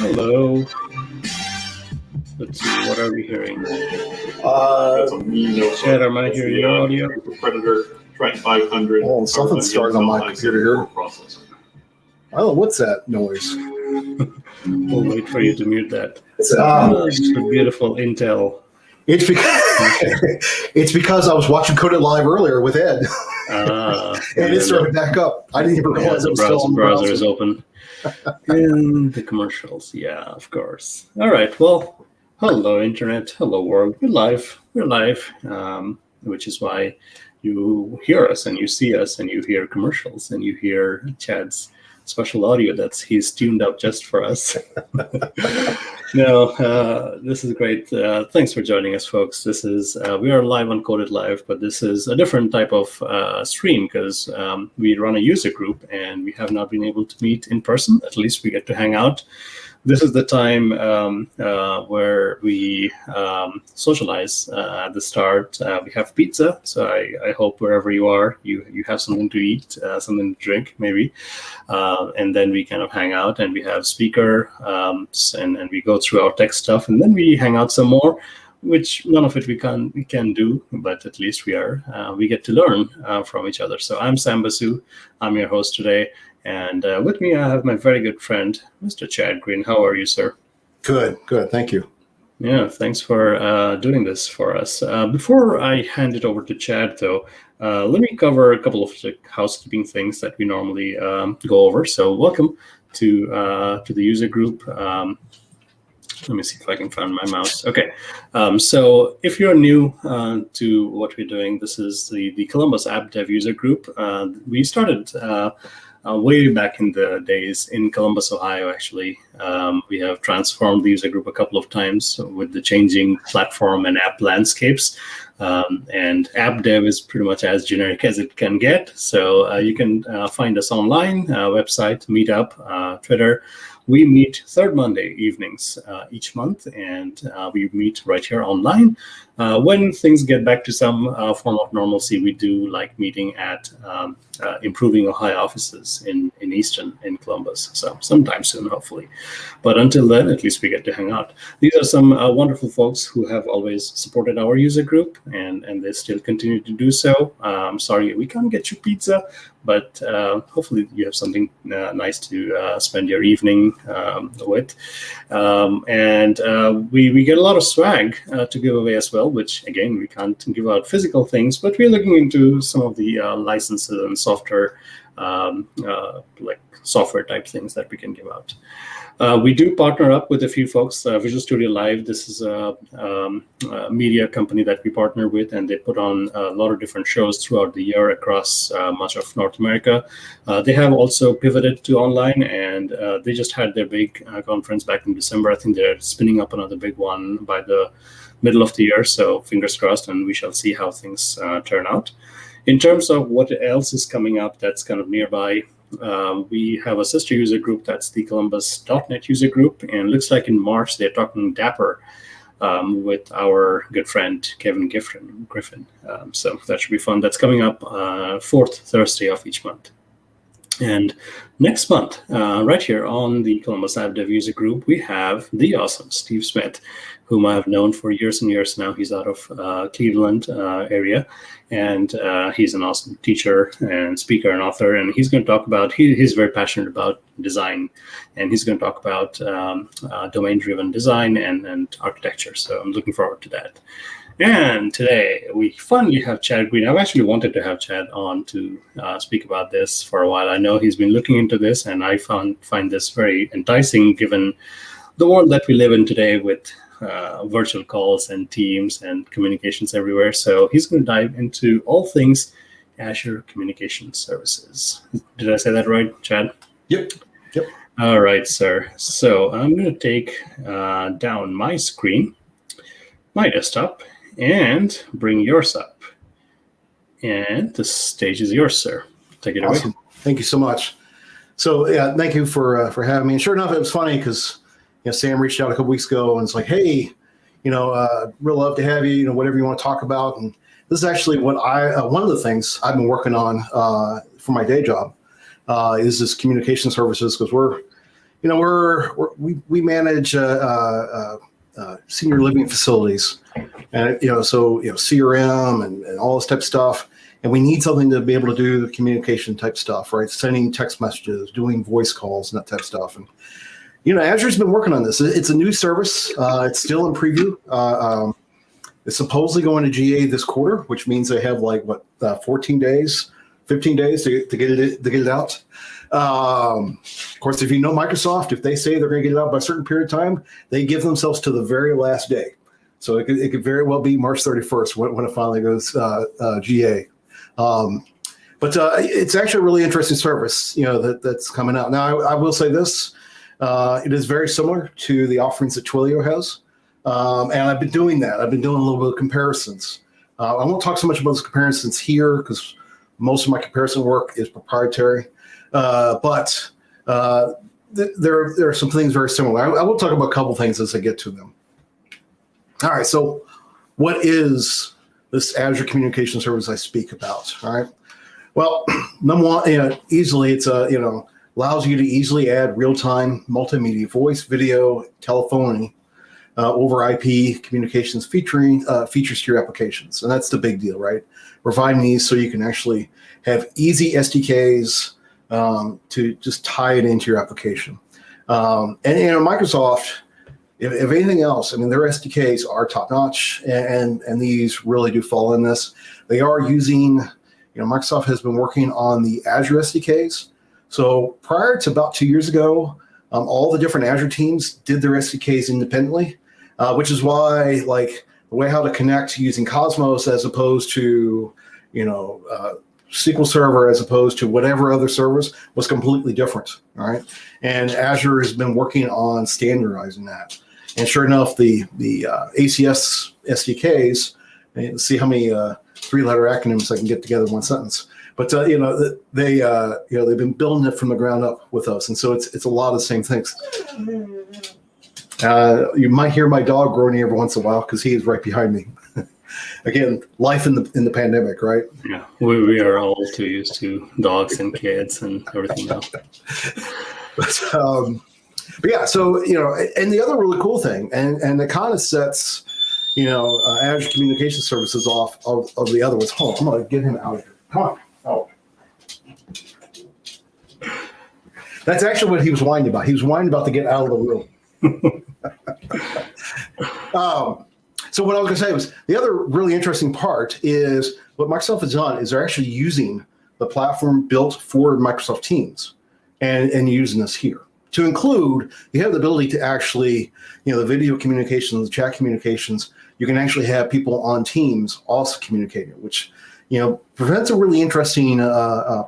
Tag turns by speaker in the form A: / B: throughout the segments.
A: Hello. Let's see, what are we hearing?
B: That's a mean note.
A: Chad, am I hearing your audio?
B: Predator Trent 500.
C: Oh, something's starting on my computer here. I don't know, what's that noise?
A: We'll wait for you to mute that.
C: It's
A: a beautiful Intel.
C: It's because I was watching Code It Live earlier with Ed. And it started back up. I didn't even realize it was still on the
A: browser is open. And the commercials, yeah, of course. All right, well, hello, Internet. Hello, world. We're live, which is why you hear us and you see us and you hear commercials and you hear Chad's special audio he's tuned up just for us. No, this is great. Thanks for joining us, folks. This is we are live on Code It Live, but this is a different type of stream because we run a user group and we have not been able to meet in person. At least we get to hang out. This is the time where we socialize at the start. We have pizza, so I hope wherever you are, you have something to eat, something to drink, maybe. And then we kind of hang out and we have speaker and we go through our tech stuff. And then we hang out some more, which none of it we can do, but at least we get to learn from each other. So I'm Sam Basu. I'm your host today. And with me, I have my very good friend, Mr. Chad Green. How are you, sir?
C: Good. Thank you.
A: Yeah, thanks for doing this for us. Before I hand it over to Chad, though, let me cover a couple of housekeeping things that we normally go over. So welcome to the user group. Let me see if I can find my mouse. Okay, so if you're new to what we're doing, this is the Columbus App Dev user group. We started way back in the days in Columbus, Ohio, actually. We have transformed the user group a couple of times with the changing platform and app landscapes. And app dev is pretty much as generic as it can get. So you can find us online, website, Meetup, Twitter. We meet third Monday evenings each month, and we meet right here online. When things get back to some form of normalcy, we do like meeting at Improving Ohio offices in Easton, in Columbus. So sometime soon, hopefully. But until then, at least we get to hang out. These are some wonderful folks who have always supported our user group, and they still continue to do so. I'm sorry we can't get you pizza, but hopefully you have something nice to spend your evening with. And we get a lot of swag to give away as well, which again, we can't give out physical things, but we're looking into some of the licenses and software, like software type things that we can give out. We do partner up with a few folks. Visual Studio Live, this is a media company that we partner with, and they put on a lot of different shows throughout the year across much of North America. They have also pivoted to online, and they just had their big conference back in December. I think they're spinning up another big one by the middle of the year, so fingers crossed, and we shall see how things turn out. In terms of what else is coming up that's kind of nearby, we have a sister user group, that's the Columbus.NET user group, and looks like in March they're talking Dapper with our good friend Kevin Griffin. So that should be fun. That's coming up fourth Thursday of each month. And next month, right here on the Columbus App Dev user group, we have the awesome Steve Smith, whom I have known for years and years now. He's out of Cleveland area, and he's an awesome teacher and speaker and author. And he's going to talk about, he's very passionate about design, and he's going to talk about domain-driven design and architecture. So I'm looking forward to that. And today we finally have Chad Green. I've actually wanted to have Chad on to speak about this for a while. I know he's been looking into this, and I find this very enticing given the world that we live in today with virtual calls and Teams and communications everywhere. So he's going to dive into all things Azure Communication Services. Did I say that right, Chad?
C: Yep.
A: All right, sir. So I'm going to take down my screen, my desktop, and bring yours up. And the stage is yours, sir. Take it away.
C: Awesome. Thank you so much. So yeah, thank you for having me. And sure enough, it was funny because Sam reached out a couple weeks ago and it's like, hey, real love to have you. Whatever you want to talk about. And this is actually what one of the things I've been working on for my day job is this communication services, because we're we manage senior living facilities, and CRM and all this type of stuff. And we need something to be able to do the communication type stuff, right? Sending text messages, doing voice calls, and that type of stuff. And Azure's been working on this. It's a new service. It's still in preview. It's supposedly going to GA this quarter, which means they have 14 days, 15 days to get it out. Of course, if you know Microsoft, if they say they're going to get it out by a certain period of time, they give themselves to the very last day. So it could very well be March 31st when it finally goes GA. But it's actually a really interesting service, that's coming out. Now, I will say this. It is very similar to the offerings that Twilio has. And I've been doing that. I've been doing a little bit of comparisons. I won't talk so much about those comparisons here because most of my comparison work is proprietary. But there are some things very similar. I will talk about a couple things as I get to them. All right. So what is this Azure Communication Service I speak about? All right. Well, number one, easily it's allows you to easily add real-time multimedia voice, video, telephony over IP communications features to your applications. And that's the big deal, right? Providing these so you can actually have easy SDKs to just tie it into your application. And Microsoft, if anything else, I mean, their SDKs are top-notch, and these really do fall in this. They are using, Microsoft has been working on the Azure SDKs. So prior to about 2 years ago, all the different Azure teams did their SDKs independently, which is why, the way how to connect using Cosmos as opposed to, SQL Server as opposed to whatever other servers was completely different, all right? And Azure has been working on standardizing that. And sure enough, the ACS SDKs, see how many three-letter acronyms I can get together in one sentence. But they've been building it from the ground up with us, and so it's a lot of the same things. You might hear my dog groaning every once in a while because he is right behind me. Again, life in the pandemic, right?
A: Yeah, we are all too used to dogs and kids and everything else.
C: But yeah, so and the other really cool thing, and it kind of sets Azure Communication Services off of the other ones. Hold on, I'm gonna get him out of here. Come on. Oh. That's actually what he was whining about. He was whining about to get out of the room. So what I was going to say was the other really interesting part is what Microsoft has done is they're actually using the platform built for Microsoft Teams and using this here. To include, you have the ability to actually, the video communications, the chat communications, you can actually have people on Teams also communicating, which prevents a really interesting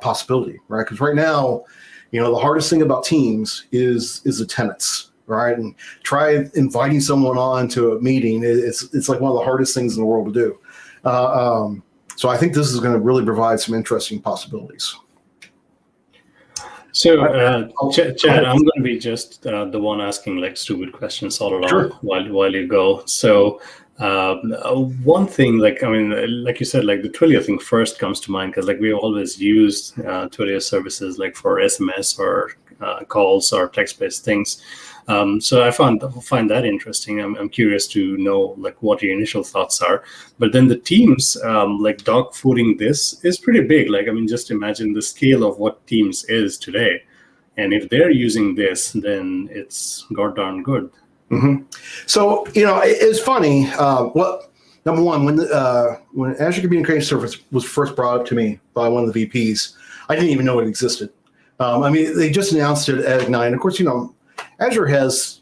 C: possibility, right? Because right now, the hardest thing about Teams is attendance, right? And try inviting someone on to a meeting. It's like one of the hardest things in the world to do. So I think this is going to really provide some interesting possibilities.
A: So, Chad, I'm going to be just the one asking stupid questions all along. Sure. while you go. So. One thing, like you said, the Twilio thing first comes to mind because we always used Twilio services for SMS or calls or text-based things. So I find that interesting. I'm curious to know what your initial thoughts are. But then the Teams, dog fooding this is pretty big. Just imagine the scale of what Teams is today, and if they're using this, then it's goddamn good.
C: Mm-hmm. So, it's funny. Number one, when Azure Communication Service was first brought up to me by one of the VPs, I didn't even know it existed. They just announced it at Ignite. Of course, Azure has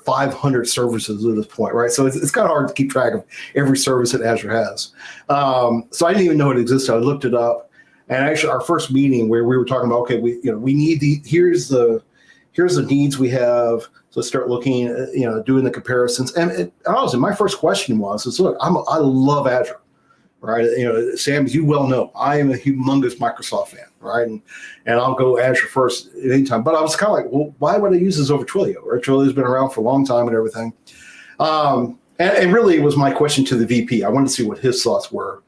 C: 500 services at this point, right? So it's kind of hard to keep track of every service that Azure has. So I didn't even know it existed. I looked it up, and actually, our first meeting where we were talking about, okay, we need here's the needs we have. So let's start looking, doing the comparisons. And honestly, my first question was, look, I love Azure, right? Sam, as you well know, I am a humongous Microsoft fan, right? And I'll go Azure first at any time. But I was kind of like, well, why would I use this over Twilio? Right? Twilio's been around for a long time and everything. And really, it was my question to the VP. I wanted to see what his thoughts were,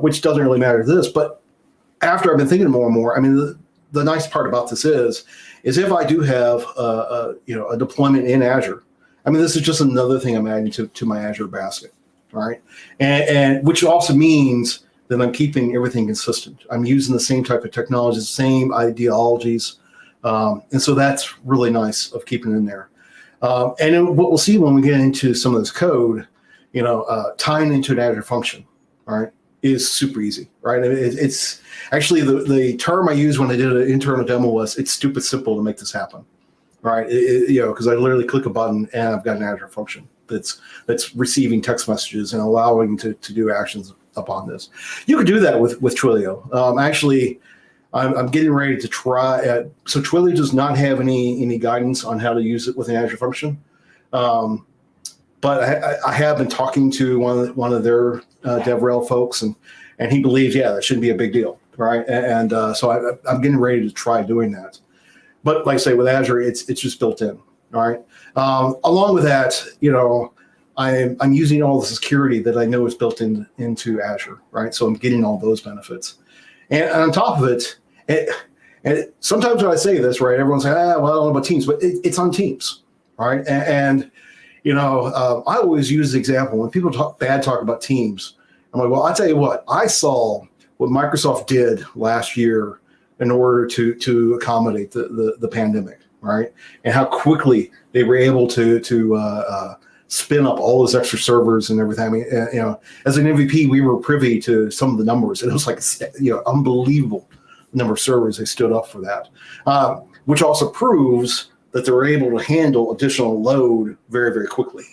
C: which doesn't really matter to this. But after I've been thinking more and more, the nice part about this is if I do have a deployment in Azure, I mean, this is just another thing I'm adding to my Azure basket, all right? And which also means that I'm keeping everything consistent. I'm using the same type of technologies, same ideologies. And so that's really nice of keeping it in there. And then what we'll see when we get into some of this code, tying into an Azure function, all right, is super easy, right? It's actually the term I used when I did an internal demo was it's stupid simple to make this happen, right? Because I literally click a button and I've got an Azure function that's receiving text messages and allowing to do actions upon this. You could do that with Twilio. Actually, I'm getting ready to try. So Twilio does not have any guidance on how to use it with an Azure function. But I have been talking to one of their DevRel folks, and he believes, that shouldn't be a big deal, right? And so I'm getting ready to try doing that. But like I say, with Azure, it's just built in, all right? Along with that, I'm using all the security that I know is built into Azure, right? So I'm getting all those benefits. And on top of it, and sometimes when I say this, right, everyone's like, well, I don't know about Teams, but it's on Teams, right? And I always use the example when people talk about Teams. I'm like, well, I'll tell you what, I saw what Microsoft did last year in order to accommodate the pandemic, right? And how quickly they were able to spin up all those extra servers and everything. I mean, as an MVP, we were privy to some of the numbers, and it was like, unbelievable number of servers they stood up for that, which also proves that they're able to handle additional load very, very quickly,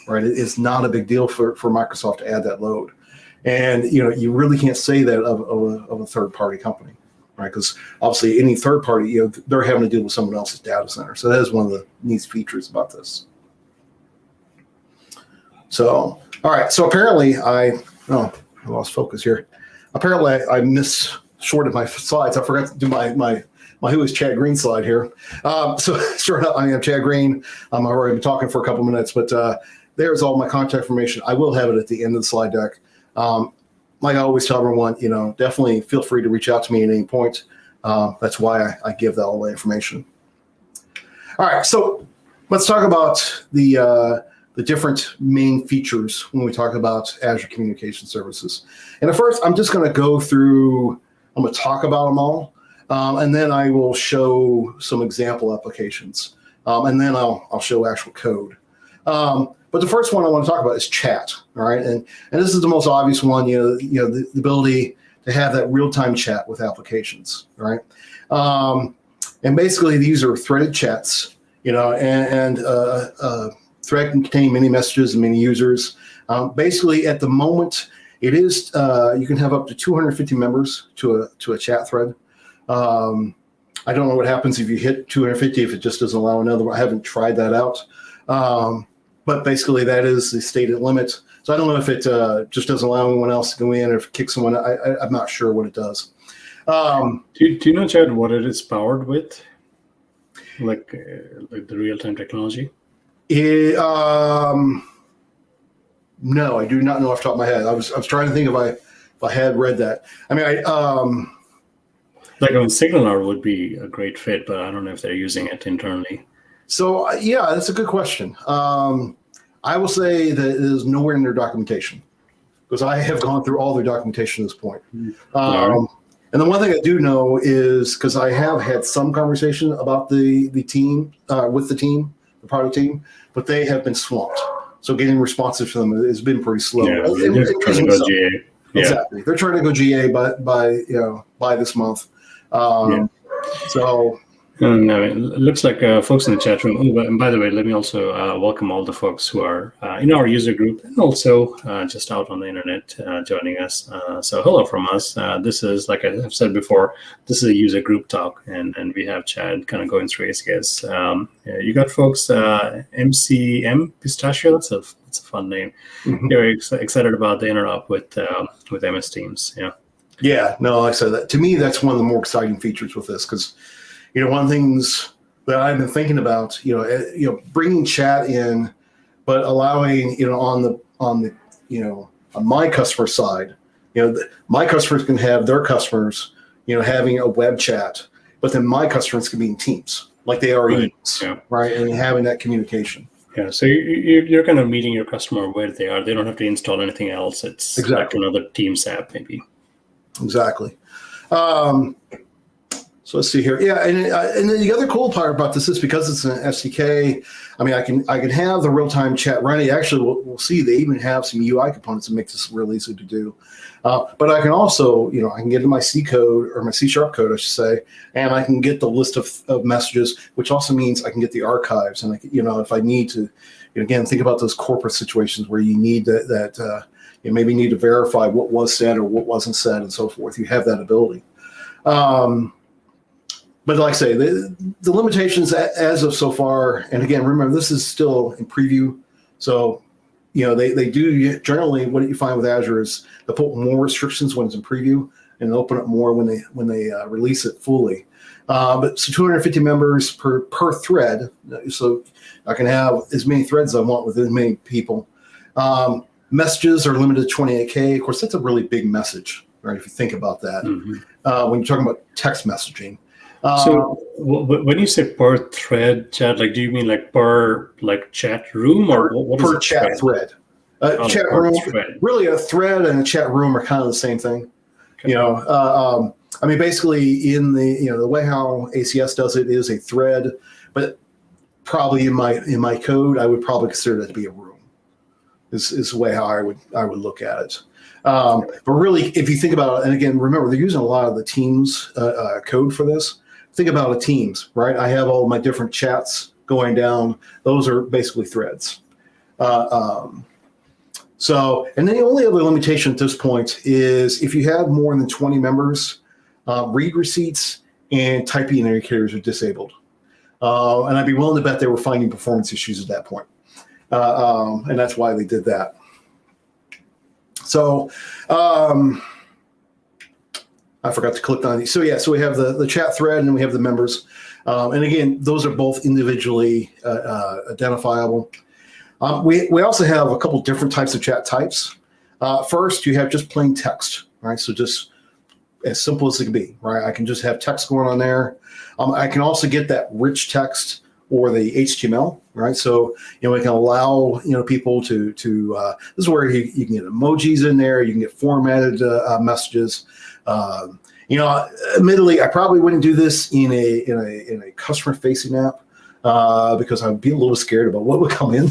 C: right? It's not a big deal for Microsoft to add that load. And, you really can't say that of a third-party company, right? Because obviously any third party, they're having to deal with someone else's data center. So that is one of the neat features about this. So, all right. So apparently I lost focus here. Apparently I misshorted my slides. I forgot to do my who is Chad Green slide here. So sure enough, I am Chad Green. I've already been talking for a couple minutes, but there's all my contact information. I will have it at the end of the slide deck. Like I always tell everyone, definitely feel free to reach out to me at any point. That's why I give all the information. All right, so let's talk about the different main features when we talk about Azure Communication Services. And at first, I'm just going to go through. I'm going to talk about them all. And then I will show some example applications. And then I'll show actual code. But the first one I want to talk about is chat. All right. And this is the most obvious one, the ability to have that real-time chat with applications. All right. And basically these are threaded chats, and thread can contain many messages and many users. Basically at the moment, it is, you can have up to 250 members to a chat thread. I don't know what happens if you hit 250, if it just doesn't allow another one. I haven't tried that out. But basically that is the stated limit. So I don't know if it just doesn't allow anyone else to go in, or if it kicks someone. I'm not sure what it does. Do
A: you know, Chad, what it is powered with? Like the real-time technology? No, I do not know off the top of my head. I was trying to think if I had read that. I mean, like on SignalR would be a great fit, but I don't know if they're using it internally.
C: So yeah, that's a good question. I will say that it is nowhere in their documentation, because I have gone through all their documentation at this point.
A: Right.
C: And the one thing I do know is, because I have had some conversation about the team, with the product team, but they have been swamped. So getting responsive to them has been pretty slow.
A: Yeah, they're trying to go GA. Yeah.
C: Exactly. They're trying to go GA by this month. So.
A: No, it looks like folks in the chat room. Oh, and by the way, let me also welcome all the folks who are in our user group and also just out on the internet joining us. So hello from us. This is, like I have said before, this is a user group talk, and we have Chad kind of going through his guests. You got folks, MCM Pistachio. That's a fun name. Mm-hmm. They're excited about the interop with MS Teams. Yeah. Yeah. No, like I said, that to me, that's one of the more exciting features with this, because one of the things that I've been thinking about, bringing chat in, but allowing, on my customer side, my customers can have their customers, having a web chat,
C: but then my customers can be in teams, like they are
A: Right.
C: emails,
A: Yeah.
C: right? And having that communication.
A: Yeah. So you're kind of meeting your customer where they are. They don't have to install anything else. It's like
C: Exactly.
A: another Teams app, maybe.
C: Exactly. So let's see here. Yeah, and then the other cool part about this is because it's an SDK. I mean, I can have the real time chat running. Actually, we'll see they even have some UI components that make this real easy to do. But I can also, I can get into my C code or my C# code, I should say, and I can get the list of messages, which also means I can get the archives. And if I need to, again, think about those corporate situations where you need that you maybe need to verify what was said or what wasn't said and so forth. You have that ability. But like I say, the limitations as of so far, and again, remember, this is still in preview. So, they do generally, what you find with Azure is they put more restrictions when it's in preview and open up more when they release it fully. But so 250 members per thread. So I can have as many threads as I want with as many people. Messages are limited to 28K. Of course, that's a really big message, right? If you think about that, when you're talking about text messaging.
A: So when you say per thread chat, like, do you mean like per chat room or what is
C: per
A: it?
C: chat thread? Chat room, really a thread and a chat room are kind of the same thing. Okay. I mean, basically in the way how ACS does it is a thread, but probably in my code, I would probably consider that to be a room. Is the way how I would look at it. But really, if you think about it, and again, remember, they're using a lot of the Teams code for this. Think about a Teams, right? I have all my different chats going down. Those are basically threads. So, and then the only other limitation at this point is if you have more than 20 members, read receipts and typing indicators are disabled. And I'd be willing to bet they were finding performance issues at that point. And that's why they did that. So I forgot to click on these. So yeah, so we have the chat thread and then we have the members. And again, those are both individually identifiable. We also have a couple different types of chat types. First, you have just plain text, right? So just as simple as it can be, right? I can just have text going on there. I can also get that rich text or the HTML, right? So, we can allow, people to this is where you can get emojis in there. You can get formatted messages. Admittedly, I probably wouldn't do this in a customer-facing app because I'd be a little scared about what would come in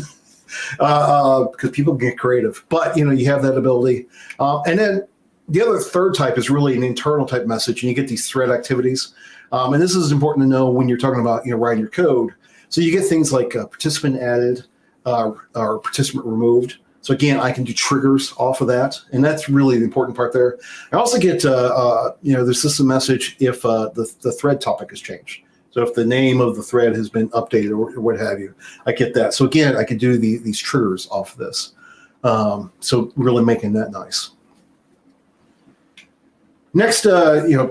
C: because people get creative. But, you have that ability. And then the other third type is really an internal type message, and you get these thread activities. And this is important to know when you're talking about, writing your code. So you get things like participant added or participant removed. So again, I can do triggers off of that, and that's really the important part there. I also get the system message if the thread topic has changed. So if the name of the thread has been updated or what have you, I get that. So again, I can do these triggers off of this. So really making that nice. Next,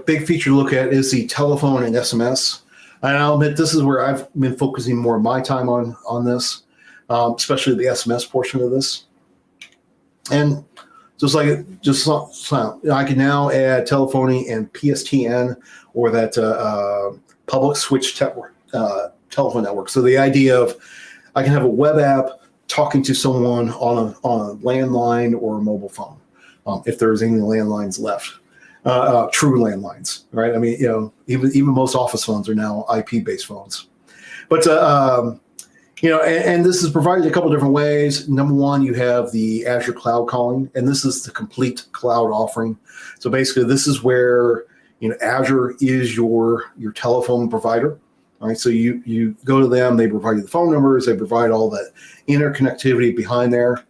C: big feature to look at is the telephone and SMS. And I'll admit this is where I've been focusing more of my time on this, especially the SMS portion of this. And I can now add telephony and PSTN or that public switch telephone network. So the idea of I can have a web app talking to someone on a landline or a mobile phone, if there's any landlines left. True landlines, right? I mean, even most office phones are now IP-based phones. But, and this is provided a couple different ways. Number one, you have the Azure Cloud Calling, and this is the complete cloud offering. So basically, this is where, Azure is your telephone provider. All right, so you go to them, they provide you the phone numbers, they provide all that interconnectivity behind there.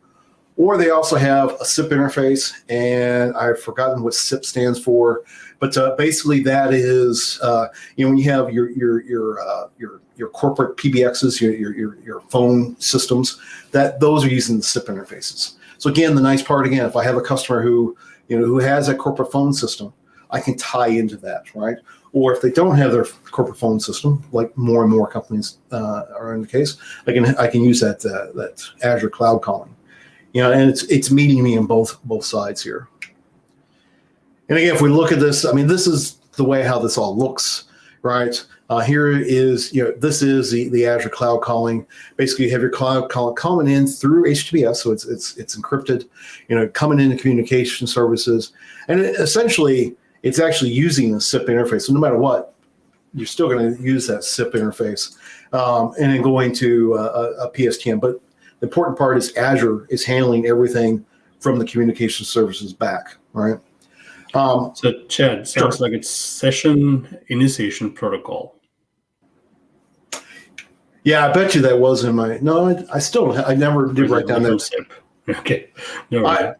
C: Or they also have a SIP interface, and I've forgotten what SIP stands for, but basically that is when you have your corporate PBXs, your phone systems, those are using the SIP interfaces. So again, the nice part again, if I have a customer who has a corporate phone system, I can tie into that, right? Or if they don't have their corporate phone system, like more and more companies are in the case, I can use that Azure Cloud Calling. And it's meeting me on both sides here. And again, if we look at this, I mean, this is the way how this all looks. right? Here is, this is the Azure cloud calling. Basically, you have your cloud call coming in through HTTPS, so it's encrypted, coming into communication services, and essentially it's actually using the SIP interface. So no matter what, you're still going to use that SIP interface, and then going to a PSTN. But the important part is Azure is handling everything from the communication services back, right?
A: So Chad, sounds like it's session initiation protocol.
C: Yeah, I bet you that was in my. No, I never did write down that.
A: SIP. Okay, no worries.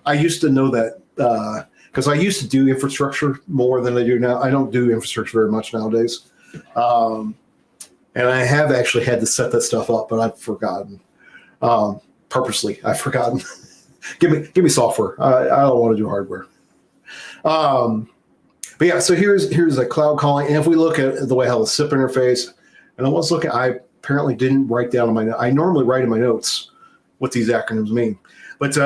C: I used to know that because I used to do infrastructure more than I do now. I don't do infrastructure very much nowadays, and I have actually had to set that stuff up, but I've forgotten. Purposely, I've forgotten. Give me software. I don't want to do hardware. But yeah, so here's a cloud calling, and if we look at the way how the SIP interface, and I was looking, I apparently didn't write down in my notes. I normally write in my notes what these acronyms mean, but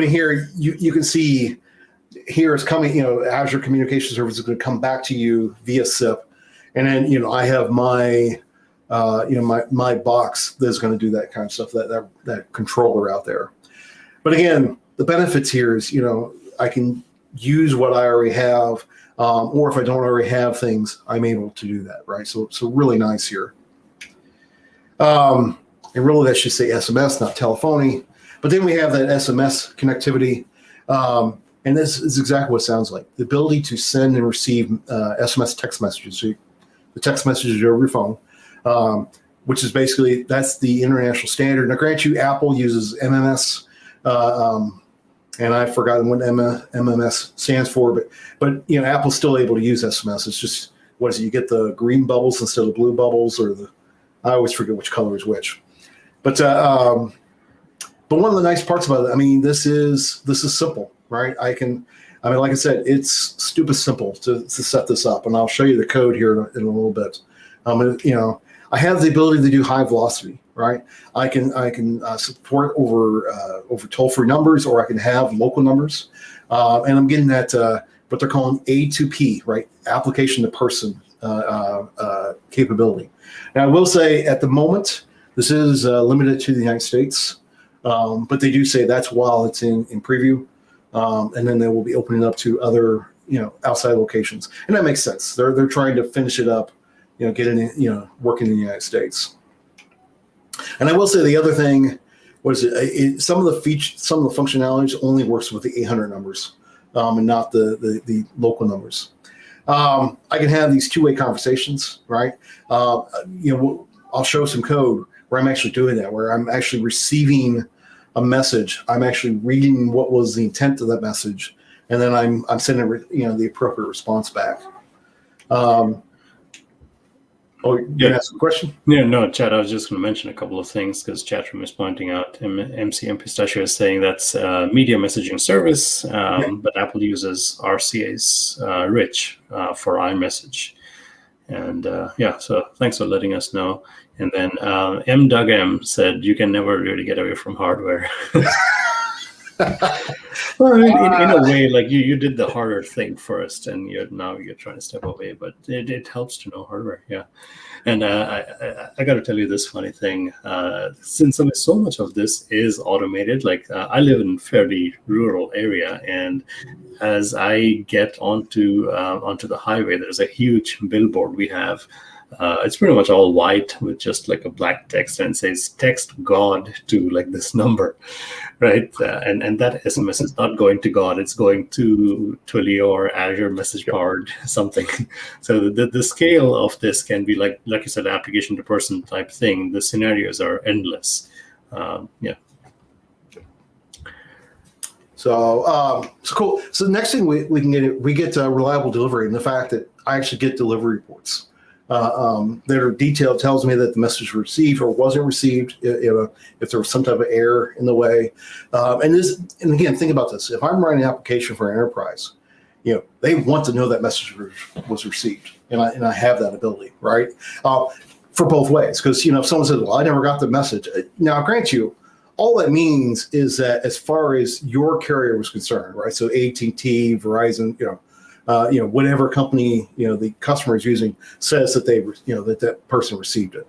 C: in here you can see here is coming. Azure Communication Services is going to come back to you via SIP, and then I have my my box that's going to do that kind of stuff, that controller out there. But again, the benefits here is, I can use what I already have, or if I don't already have things, I'm able to do that, right? So really nice here. And really that should say SMS, not telephony. But then we have that SMS connectivity. And this is exactly what it sounds like. The ability to send and receive SMS text messages. So the text messages over your phone. Which is basically, that's the international standard. Now, grant you, Apple uses MMS, and I've forgotten what MMS stands for, but Apple's still able to use SMS. It's just, what is it? You get the green bubbles instead of blue bubbles, or I always forget which color is which. But one of the nice parts about it, this is simple, right? Like I said, it's stupid simple to set this up, and I'll show you the code here in a little bit. I have the ability to do high velocity, right? I can support over toll-free numbers, or I can have local numbers, and I'm getting that what they're calling A2P, right? Application to person capability. Now, I will say at the moment this is limited to the United States, but they do say that's while it's in preview, and then they will be opening up to other outside locations, and that makes sense. They're trying to finish it up. Get in, working in the United States. And I will say the other thing was some of the functionalities only works with the 800 numbers, and not the local numbers. I can have these two-way conversations, right? I'll show some code where I'm actually doing that, where I'm actually receiving a message. I'm actually reading what was the intent of that message, and then I'm sending the appropriate response back. You ask a question?
A: Yeah, no, Chad, I was just going to mention a couple of things because Chatroom is pointing out MCM Pistachio is saying that's media messaging service, but Apple uses RCA's Rich for iMessage. And so thanks for letting us know. And then M. Doug M said you can never really get away from hardware. Well, in a way, like you did the harder thing first, and now you're trying to step away. But it helps to know hardware, yeah. And I got to tell you this funny thing. Since so much of this is automated, like I live in a fairly rural area, and as I get onto the highway, there's a huge billboard we have. It's pretty much all white with just like a black text, and it says text God to like this number, right? And that SMS is not going to God, it's going to Twilio or Azure message card, something. So the scale of this can be like you said, application to person type thing. The scenarios are endless.
C: So cool. So the next thing we get reliable delivery, and the fact that I actually get delivery reports. That are detailed, tells me that the message was received or wasn't received, if there was some type of error in the way. And again, think about this. If I'm writing an application for an enterprise, they want to know that message was received, and I have that ability, right? For both ways, because if someone says, "Well, I never got the message," now grant you, all that means is that as far as your carrier was concerned, right? So AT&T, Verizon, whatever company the customer is using says that that person received it.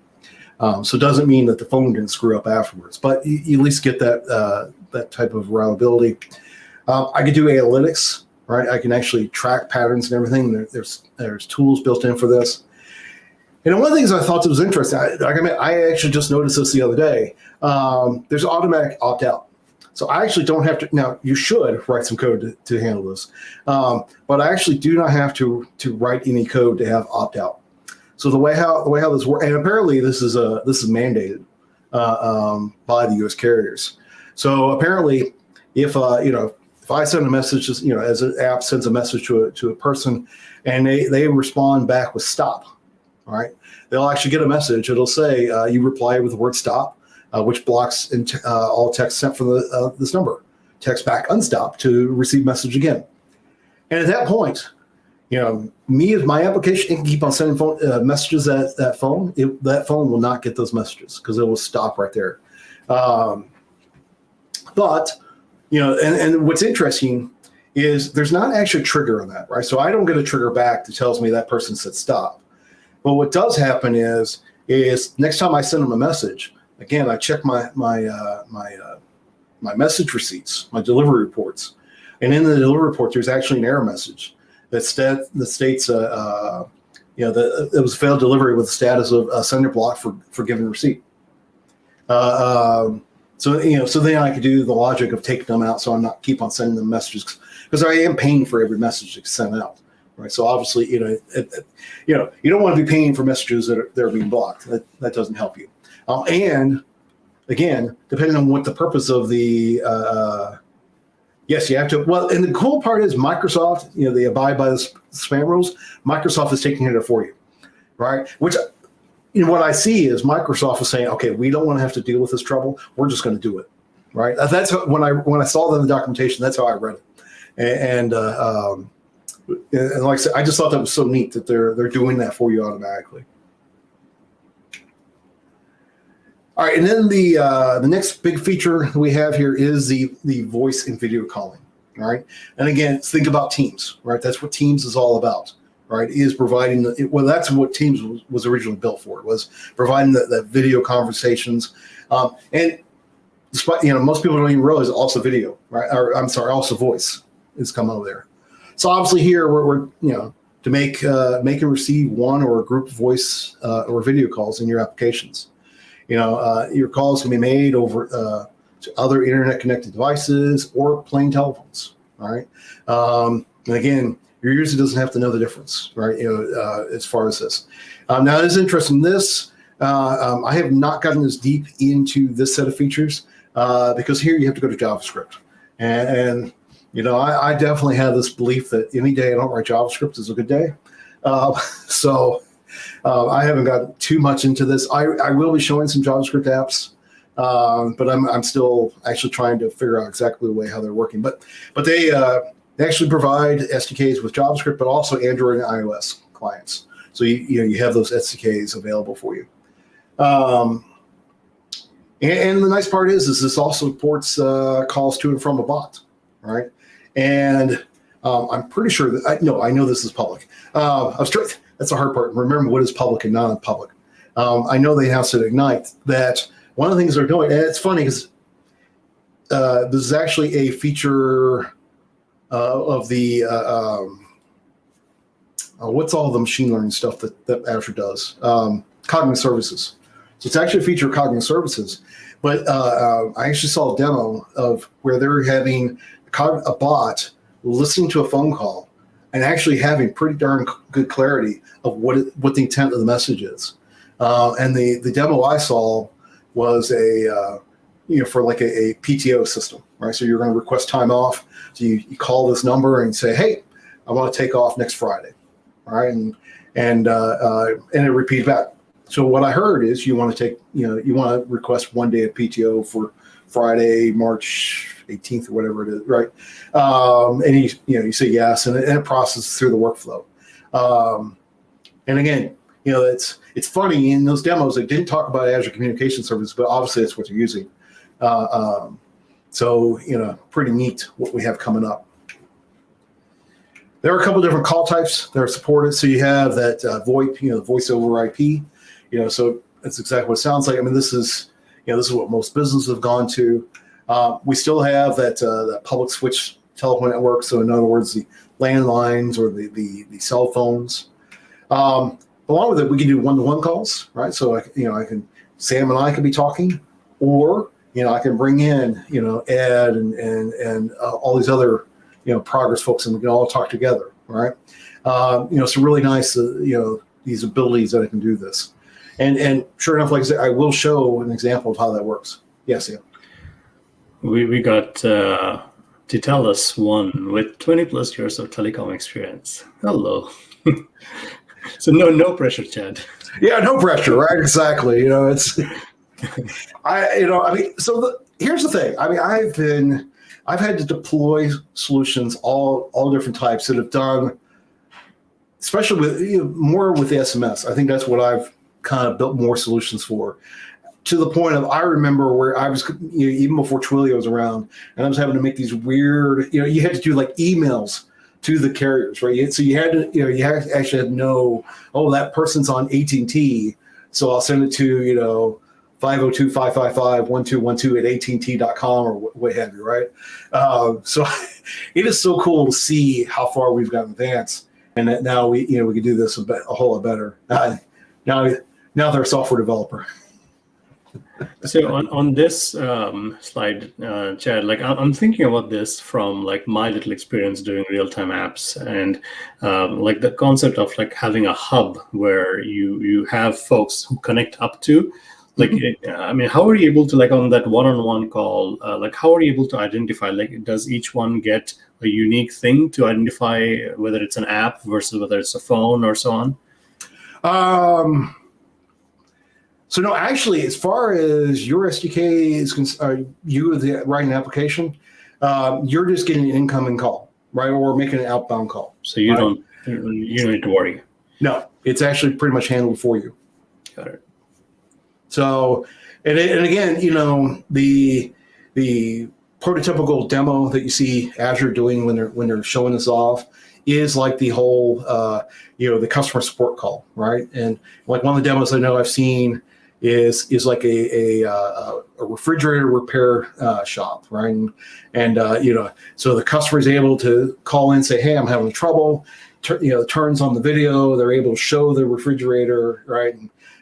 C: So it doesn't mean that the phone didn't screw up afterwards, but you at least get that type of reliability. I can do analytics, right? I can actually track patterns and everything. There's tools built in for this. And one of the things I thought that was interesting, I actually just noticed this the other day. There's automatic opt-out. So I actually don't have to. Now, you should write some code to handle this, but I actually do not have to write any code to have opt-out. So the way how this works, and apparently this is mandated by the U.S. carriers. So apparently, if I send a message, as an app sends a message to a person, and they respond back with stop, all right, they'll actually get a message. It'll say you reply with the word stop, which blocks all text sent from this number. Text back unstop to receive message again. And at that point, me as my application, it can keep on sending messages at that phone. That phone will not get those messages because it will stop right there. But and what's interesting is there's not actually a trigger on that, right? So I don't get a trigger back that tells me that person said stop. But what does happen is next time I send them a message, again, I check my message receipts, my delivery reports, and in the delivery report, there's actually an error message that states that it was failed delivery with the status of sender block for given receipt. So then I could do the logic of taking them out, so I'm not keep on sending them messages because I am paying for every message that's sent out, right? So obviously, you don't want to be paying for messages that are being blocked. That doesn't help you. And again, depending on what the purpose of the yes, you have to. Well, and the cool part is Microsoft, they abide by the spam rules. Microsoft is taking it for you, right? Which, what I see is Microsoft is saying, okay, we don't want to have to deal with this trouble. We're just going to do it, right? That's when I saw that in the documentation. That's how I read it, and like I said, I just thought that was so neat that they're doing that for you automatically. All right, and then the next big feature we have here is the voice and video calling. All right, and again, think about Teams, right? That's what Teams is all about, right? Is providing that's what Teams was originally built for. Was providing the video conversations, and despite most people don't even realize also video, right? Or I'm sorry, also voice is coming over there. So obviously here we're to make and receive one or a group voice or video calls in your applications. Your calls can be made over to other internet-connected devices or plain telephones. All right, and again, your user doesn't have to know the difference, right? As far as this. Now, it is interesting. This I have not gotten as deep into this set of features because here you have to go to JavaScript, and I definitely have this belief that any day I don't write JavaScript is a good day. So. I haven't gotten too much into this. I will be showing some JavaScript apps, but I'm still actually trying to figure out exactly the way how they're working. But they actually provide SDKs with JavaScript, but also Android and iOS clients. So you have those SDKs available for you. And the nice part is this also supports calls to and from a bot, right? And I'm pretty sure that I know this is public. That's the hard part. Remember what is public and non-public. I know they have to Ignite that one of the things they're doing, and it's funny because this is actually a feature of the what's all the machine learning stuff that Azure does, cognitive services. So it's actually a feature of cognitive services. But I actually saw a demo of where they're having a bot listening to a phone call and actually having pretty darn good clarity of what the intent of the message is. And the demo I saw was for like a PTO system, right? So you're going to request time off. So you call this number and say, hey, I want to take off next Friday, all right? And it repeats back. So what I heard is you want to request 1 day of PTO for Friday, March 18th or whatever it is, right? And you say yes, and it processes through the workflow. And again, it's funny in those demos they didn't talk about Azure Communication Services, but obviously that's what they're using. So pretty neat what we have coming up. There are a couple of different call types that are supported. So you have that VoIP, voice over IP. So that's exactly what it sounds like. I mean, this is what most businesses have gone to. We still have that public switch telephone network. So in other words, the landlines or the cell phones. Along with it, we can do one-to-one calls, right? So Sam and I can be talking, or I can bring in Ed and all these other progress folks, and we can all talk together, right? So really nice, these abilities that I can do this, and sure enough, like I said, I will show an example of how that works. Yes, yeah.
A: We got to tell us one with 20 plus years of telecom experience. Hello. So no pressure, Chad.
C: Yeah, no pressure, right? Exactly. It's here's the thing. I mean, I've had to deploy solutions all different types that have done, especially with more with the SMS. I think that's what I've kind of built more solutions for. To the point of, I remember where I was, even before Twilio was around, and I was having to make these weird, you had to do like emails to the carriers, right? So you had to, actually had to know, oh, that person's on AT&T, so I'll send it to, 502-555-1212 at AT&T.com or what have you, right? So it is so cool to see how far we've gotten advanced, and that now we can do this a whole lot better. Now they're a software developer.
A: So on this slide, Chad, like I'm thinking about this from like my little experience doing real-time apps, and like the concept of like having a hub where you have folks who connect up to, like, I mean, how are you able to, like, on that one-on-one call, like, how are you able to identify, like, does each one get a unique thing to identify whether it's an app versus whether it's a phone or so on?
C: So no, actually, as far as your SDK is concerned, you writing an application, you're just getting an incoming call, right, or making an outbound call.
A: So you don't need to worry.
C: No, it's actually pretty much handled for you.
A: Got it.
C: So, and again, the prototypical demo that you see Azure doing when they're showing this off is like the whole, the customer support call, right? And like one of the demos I know I've seen is like a refrigerator repair shop, right? And so the customer is able to call in and say, hey, I'm having trouble. Turns on the video, they're able to show the refrigerator, right?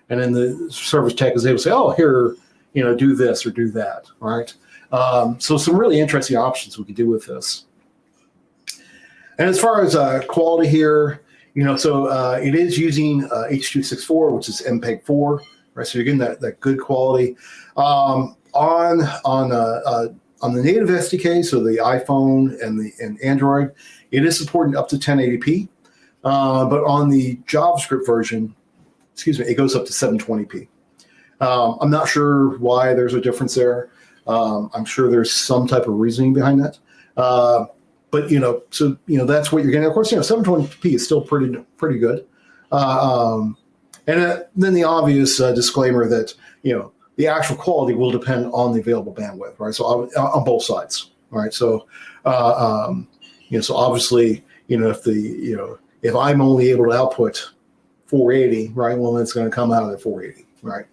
C: And then the service tech is able to say, oh, here, do this or do that, right? So some really interesting options we could do with this. And as far as quality here, so it is using H.264, which is MPEG-4, right? So you're getting that good quality. On the native SDK, so the iPhone and Android, it is supporting up to 1080p. But on the JavaScript version, it goes up to 720p. I'm not sure why there's a difference there. I'm sure there's some type of reasoning behind that. But that's what you're getting. Of course, 720p is still pretty good. And then the obvious disclaimer that the actual quality will depend on the available bandwidth, right? So on both sides, right? So so obviously, if I'm only able to output 480, right? Well, it's going to come out at 480, right?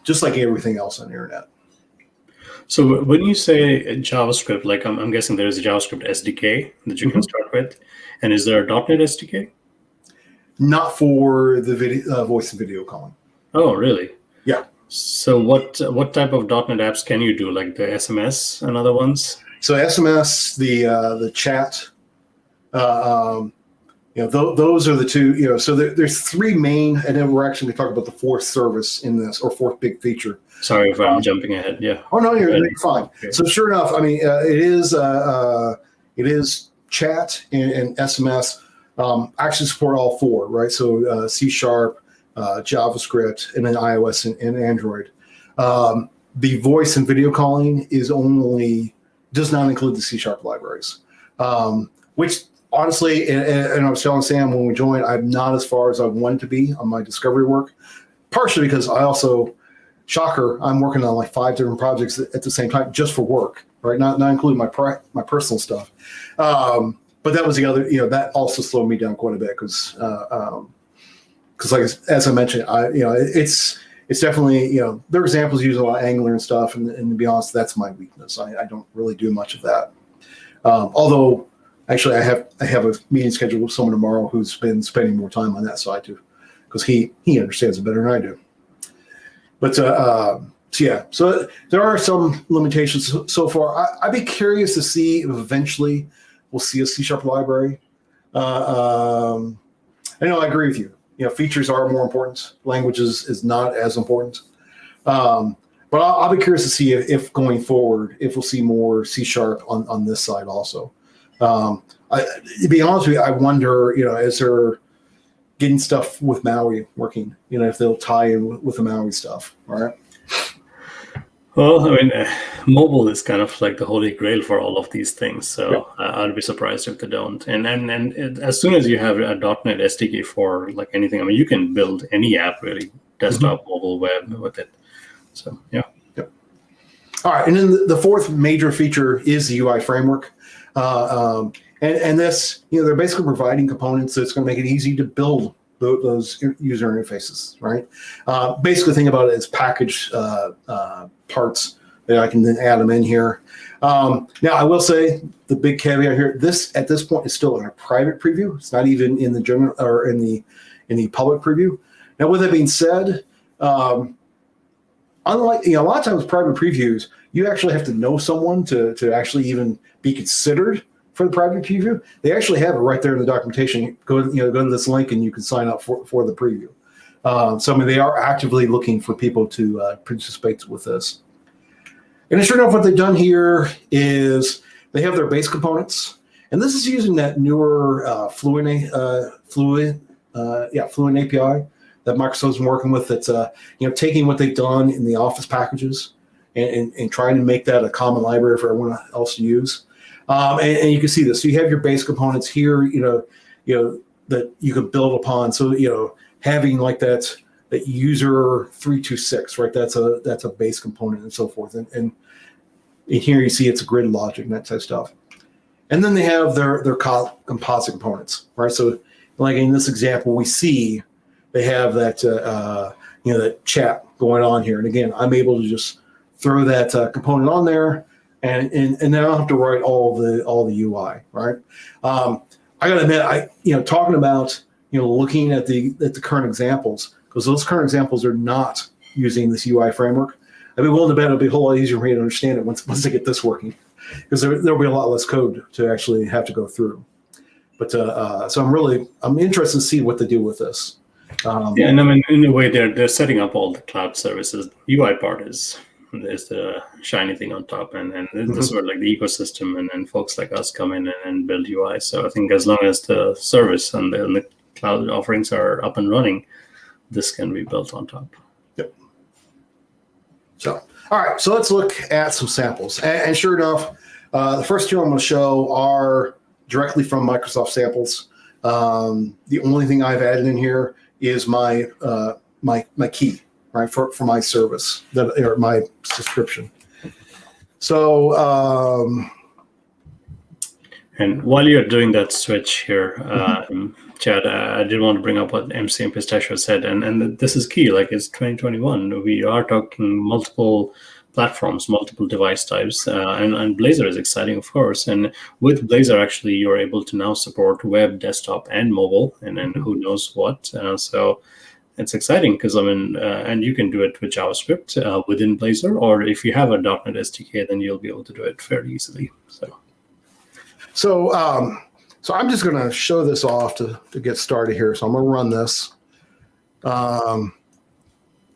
C: Just like everything else on the internet.
A: So when you say JavaScript, like I'm guessing there is a JavaScript SDK that you can start with, and is there a .NET SDK?
C: Not for the video, voice and video calling.
A: Oh, really?
C: Yeah.
A: So what type of .NET apps can you do, like the SMS and other ones?
C: So SMS, the chat, those are the two. So there's three main, and then we're actually going to talk about the fourth service in this, or fourth big feature.
A: Sorry if I'm jumping ahead. Yeah.
C: Oh no, you're fine. Okay. So sure enough, I mean, it is chat and SMS. Actually support all four, right? So C#, JavaScript, and then iOS and Android. The voice and video calling does not include the C# libraries, which honestly, and I was telling Sam when we joined, I'm not as far as I wanted to be on my discovery work, partially because I also, shocker, I'm working on like 5 different projects at the same time just for work, right? Not including my personal stuff. But but that was the other, that also slowed me down quite a bit because like as I mentioned, it's definitely, there are examples using a lot of Angular and stuff, and to be honest, that's my weakness. I don't really do much of that. Although, actually, I have a meeting scheduled with someone tomorrow who's been spending more time on that side too, because he understands it better than I do. But so there are some limitations so far. I'd be curious to see if eventually we'll see a C# library. I know I agree with you. Features are more important. Languages is not as important. But I'll be curious to see if going forward, if we'll see more C# on this side also. To be honest with you, I wonder, as they're getting stuff with Maui working, if they'll tie in with the Maui stuff. All right.
A: Well, I mean, mobile is kind of like the holy grail for all of these things. So I'd be surprised if they don't. And as soon as you have a .NET SDK for like anything, I mean, you can build any app really, desktop, mobile, web with it. So, yeah.
C: Yep. All right. And then the fourth major feature is the UI framework. And this, they're basically providing components that's going to make it easy to build those user interfaces, right? Basically, think about it as package parts that I can then add them in here. Now, I will say the big caveat here: this at this point is still in a private preview. It's not even in the general or in the public preview. Now, with that being said, unlike a lot of times private previews, you actually have to know someone to actually even be considered for the private preview. They actually have it right there in the documentation. Go to this link and you can sign up for the preview. So I mean, they are actively looking for people to participate with this. And sure enough, what they've done here is they have their base components, and this is using that newer Fluent API that Microsoft's been working with. That's taking what they've done in the Office packages and trying to make that a common library for everyone else to use. And you can see this. So you have your base components here, that you can build upon. So, having like that user 326, right? That's a base component and so forth. And here you see it's a grid logic and that type of stuff. And then they have their composite components, right? So like in this example, we see they have that, that chat going on here. And again, I'm able to just throw that component on there. And then I don't have to write all the UI, right? I gotta admit, talking about looking at the current examples, because those current examples are not using this UI framework. I'd be willing to bet it'll be a whole lot easier for me to understand it once they get this working, because there'll be a lot less code to actually have to go through. But so I'm interested to see what they do with this.
A: And I mean, in a way, they're setting up all the cloud services. UI part is the shiny thing on top, and this is sort of like the ecosystem, and then folks like us come in and build UI. So I think as long as the service and the cloud offerings are up and running, this can be built on top.
C: Yep. So, all right, so let's look at some samples. And sure enough, the first two I'm going to show are directly from Microsoft samples. The only thing I've added in here is my key, right, for my service, or my subscription. So,
A: and while you're doing that switch here, Chad, I did want to bring up what MC and Pistachio said, and this is key. Like, it's 2021. We are talking multiple platforms, multiple device types, and Blazor is exciting, of course. And with Blazor, actually, you're able to now support web, desktop, and mobile, and who knows what. So it's exciting because and you can do it with JavaScript within Blazor, or if you have a .NET SDK, then you'll be able to do it fairly easily.
C: So I'm just going to show this off to get started here. So I'm going to run this. Of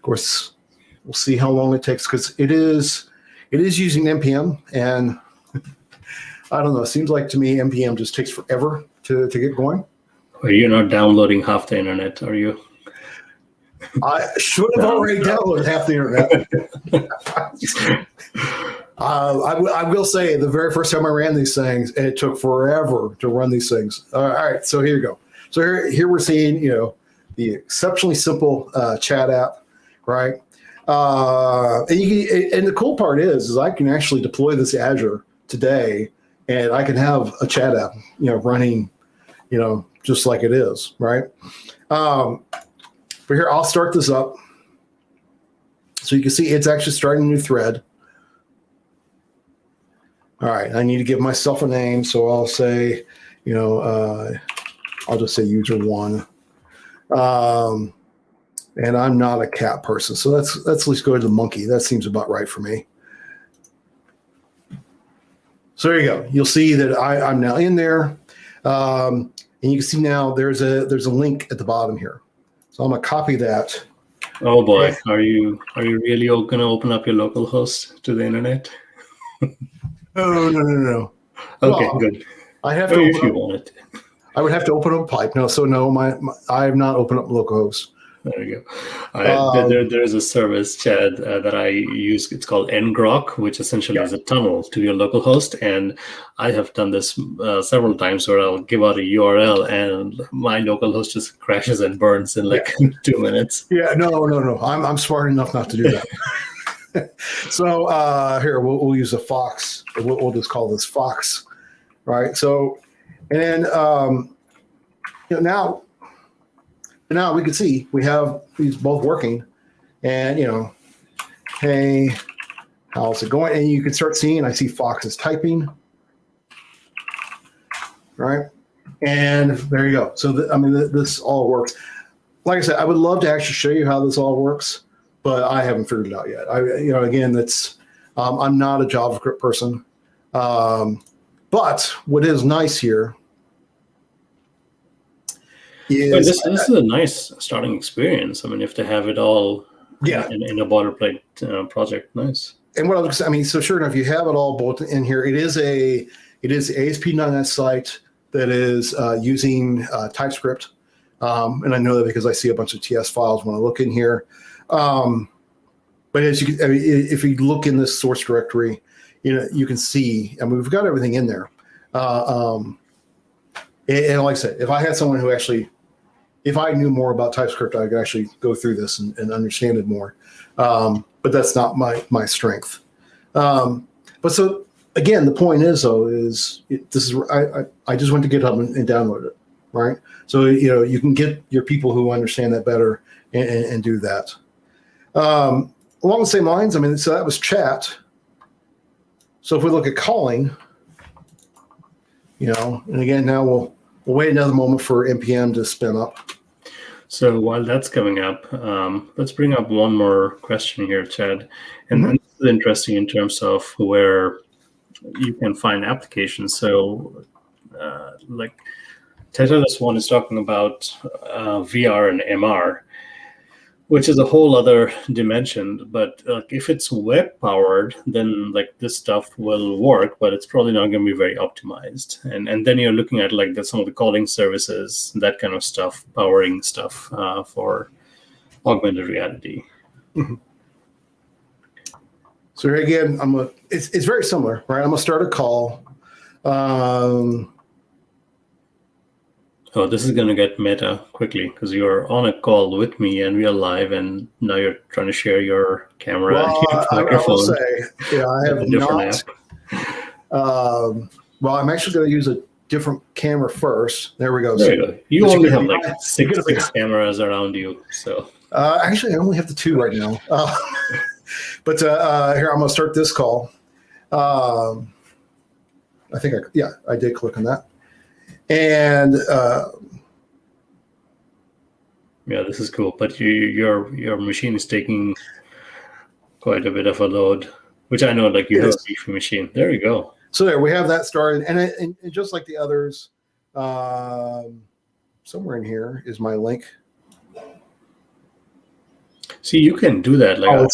C: course, we'll see how long it takes, because it is using NPM, and I don't know. It seems like to me NPM just takes forever to get going.
A: Well, you're not downloading half the internet, are you?
C: I should have already downloaded half the internet. I will say the very first time I ran these things, and it took forever to run these things. All right, so here you go. So here we're seeing, the exceptionally simple chat app, right? And the cool part is I can actually deploy this to Azure today and I can have a chat app, running, just like it is, right? But here, I'll start this up. So you can see it's actually starting a new thread. All right, I need to give myself a name, so I'll say, I'll just say user 1. And I'm not a cat person, so let's at least go to the monkey. That seems about right for me. So there you go. You'll see that I'm now in there, and you can see now there's a link at the bottom here. So I'm gonna copy that.
A: Oh boy, are you really going to open up your local host to the internet?
C: No.
A: Okay,
C: Well,
A: good.
C: I have to.
A: If you want it.
C: I would have to open up pipe. No, I have not opened up localhost.
A: There you go. There's a service, Chad, that I use. It's called ngrok, which essentially is a tunnel to your local host. And I have done this several times where I'll give out a URL and my local host just crashes and burns in 2 minutes.
C: Yeah, no. I'm smart enough not to do that. So here, we'll use a Fox. We'll just call this Fox, right? So, and then, now we can see we have these both working, and hey, how's it going? And you can start seeing, I see Fox is typing, right? And there you go. So this all works. Like I said, I would love to actually show you how this all works, but I haven't figured it out yet. Again, that's I'm not a JavaScript person, but what is nice here.
A: This is a nice starting experience. I mean, if they have it all in a boilerplate project, nice. And
C: what I was, so sure enough, you have it all both in here. It is ASP.NET site that is using TypeScript, and I know that because I see a bunch of TS files when I look in here. But as you can, if you look in this source directory, you can see, we've got everything in there. And like I said, if I had someone who actually, if I knew more about TypeScript, I could actually go through this and understand it more. But that's not my strength. But so again, the point is though, I just went to GitHub and downloaded it, right? So you can get your people who understand that better and do that. Along the same lines, so that was chat. So if we look at calling, and again, now we'll wait another moment for NPM to spin up.
A: So while that's coming up, let's bring up one more question here, Chad. And this is interesting in terms of where you can find applications. So Titleist one is talking about VR and MR, which is a whole other dimension. But if it's web powered, then this stuff will work, but it's probably not going to be very optimized. And then you're looking at some of the calling services, that kind of stuff, powering stuff for augmented reality.
C: Mm-hmm. So here again, it's very similar, right? I'm gonna start a call.
A: Oh, this is going to get meta quickly because you're on a call with me and we are live, and now you're trying to share your camera and your microphone.
C: I will say, I have not. Well, I'm actually going to use a different camera first. There we go.
A: There you go. You only have six cameras around you. So
C: actually, I only have the 2 right now. But here, I'm going to start this call. I think I did click on that. And
A: this is cool. But your machine is taking quite a bit of a load, which I know you have a beefy machine. There you go.
C: So there we have that started, and just like the others, somewhere in here is my link.
A: See, you can do that. I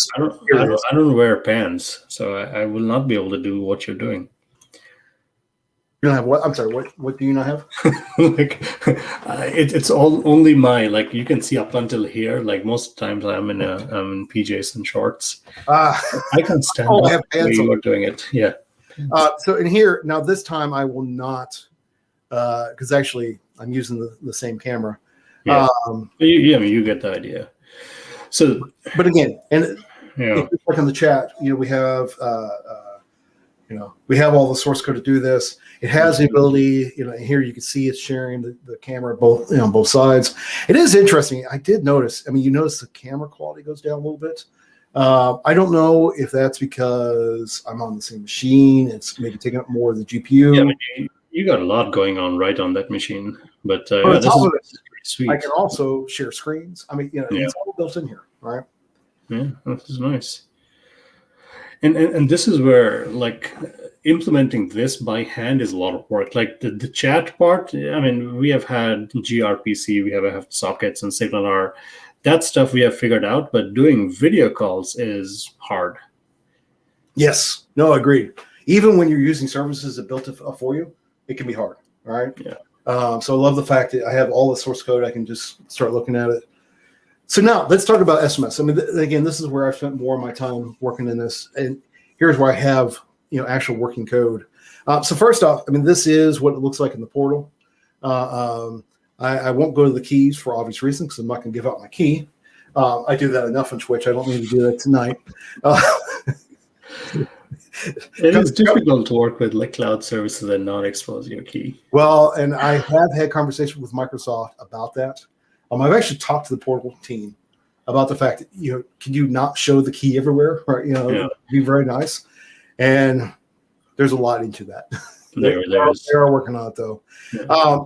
A: don't wear pants, so I will not be able to do what you're doing.
C: You don't have what? I'm sorry. What do you not have?
A: It's only my you can see up until here. Most times I'm in PJs and shorts. I can't stand up
C: I have
A: the way you are doing it. Yeah.
C: So in here now, this time I will not, because actually I'm using the same camera.
A: Yeah. You get the idea. So,
C: but again, and if you click on the chat, we have. we have all the source code to do this. It has the ability, here you can see it's sharing the camera both, both sides. It is interesting. I did notice, you notice the camera quality goes down a little bit. I don't know if that's because I'm on the same machine. It's maybe taking up more of the GPU.
A: Yeah, you got a lot going on right on that machine. But this is pretty sweet.
C: I can also share screens. It's all built in here, right?
A: Yeah, this is nice. And this is where implementing this by hand is a lot of work. Like the chat part, we have had gRPC, we have sockets and SignalR. That stuff we have figured out, but doing video calls is hard.
C: Yes. No, agreed. Even when you're using services that built it for you, it can be hard. All right.
A: Yeah.
C: So I love the fact that I have all the source code. I can just start looking at it. So now let's talk about SMS. Again, this is where I've spent more of my time working in this, and here's where I have actual working code. So first off, this is what it looks like in the portal. I won't go to the keys for obvious reasons because I'm not going to give out my key. I do that enough on Twitch. I don't need to do that tonight.
A: It is difficult to work with cloud services and not expose your key.
C: Well, and I have had conversations with Microsoft about that. I've actually talked to the portal team about the fact that can you not show the key everywhere? Right? Be very nice. And there's a lot into that. They are working on it though. Yeah.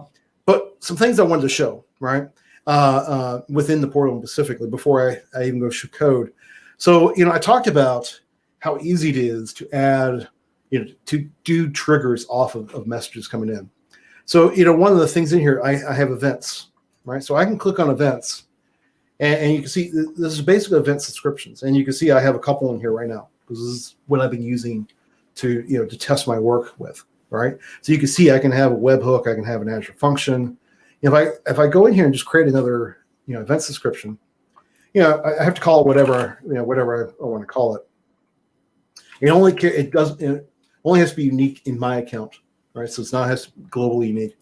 C: But some things I wanted to show, right? Within the portal specifically before I even go show code. So I talked about how easy it is to add, to do triggers off of messages coming in. So one of the things in here, I have events. Right, so I can click on events, and you can see this is basically event subscriptions, and you can see I have a couple in here right now because this is what I've been using to to test my work with. Right, so you can see I can have a webhook, I can have an Azure function. If I go in here and just create another event subscription, I have to call it whatever I want to call it. It only has to be unique in my account, right? So it's not has to be globally unique.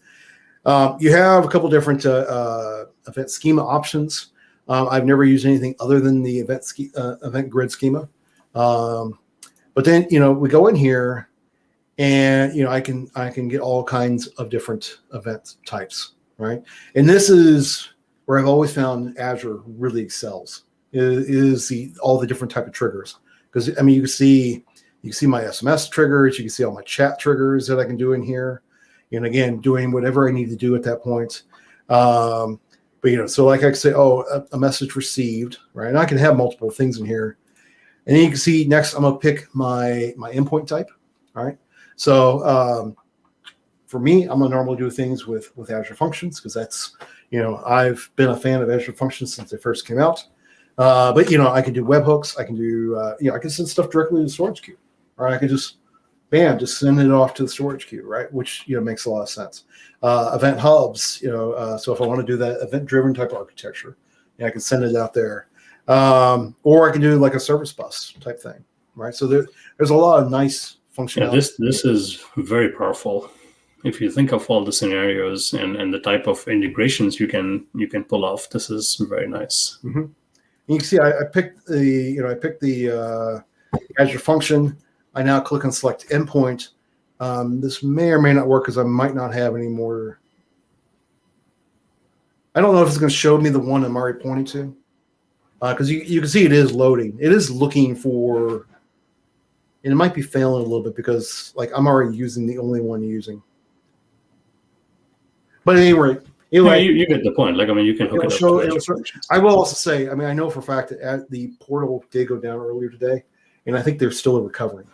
C: You have a couple different event schema options. I've never used anything other than the event grid schema. But then we go in here, and I can get all kinds of different event types, right? And this is where I've always found Azure really excels is all the different type of triggers, because you can see my SMS triggers, you can see all my chat triggers that I can do in here. And again, doing whatever I need to do at that point. But so like I can say, a message received, right? And I can have multiple things in here. And then you can see next, I'm gonna pick my endpoint type. All right. So for me, I'm gonna normally do things with Azure Functions because that's I've been a fan of Azure Functions since they first came out. But I can do webhooks. I can do I can send stuff directly to the storage queue, or I can just send it off to the storage queue, right? Which makes a lot of sense. Event hubs, so if I want to do that event-driven type of architecture, I can send it out there, or I can do like a service bus type thing, right? So there's a lot of nice functionality.
A: Yeah, this is very powerful. If you think of all the scenarios and the type of integrations you can pull off, this is very nice.
C: Mm-hmm. You can see I picked the Azure function. I now click on select endpoint. This may or may not work because I might not have any more. I don't know if it's going to show me the one I'm already pointing to, because you can see it is loading. It is looking for, and it might be failing a little bit because I'm already using the only one using. But anyway,
A: you get the point. You can hook it up.
C: I will also say, I know for a fact that the portal did go down earlier today, and I think they're still recovering.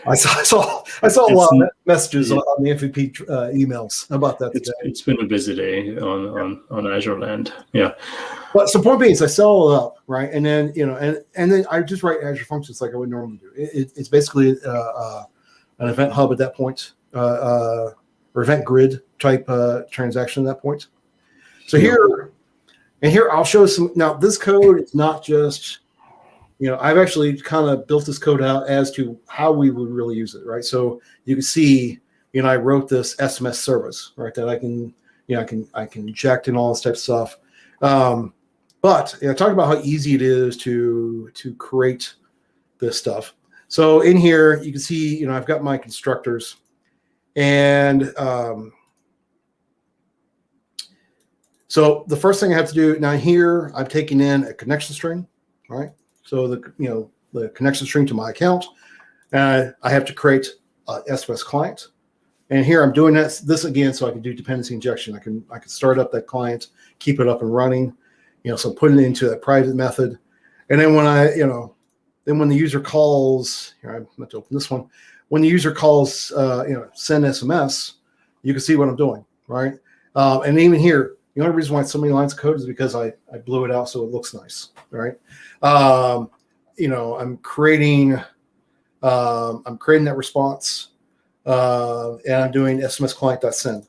C: I saw a lot of messages on the MVP emails about that today.
A: It's been a busy day on Azure land. Yeah.
C: But so point being is I set all it up, right? And then and then I just write Azure functions like I would normally do. It's basically an event hub at that point, or event grid type transaction at that point. So here I'll show some. Now this code is not just. I've actually kind of built this code out as to how we would really use it, right? So you can see, I wrote this SMS service, right? That I can inject and all this type of stuff. But talk about how easy it is to create this stuff. So in here, you can see, I've got my constructors, and so the first thing I have to do now here, I'm taking in a connection string, all right? So the connection string to my account, I have to create an SMS client, and here I'm doing this again so I can do dependency injection. I can start up that client, keep it up and running, so I'm putting it into that private method, and then when when the user calls, here I'm going to open this one. When the user calls, send SMS, you can see what I'm doing, right? And even here, the only reason why it's so many lines of code is because I blew it out so it looks nice, right? I'm creating that response, and I'm doing SMS client.send,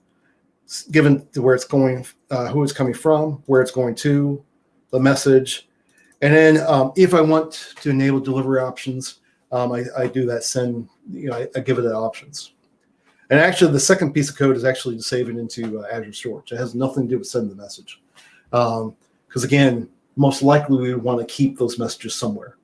C: given to where it's going, who it's coming from, where it's going to, the message, and then if I want to enable delivery options, I do that send. I give it the options. And actually, the second piece of code is actually to save it into Azure Storage. It has nothing to do with sending the message. Because again, most likely we want to keep those messages somewhere.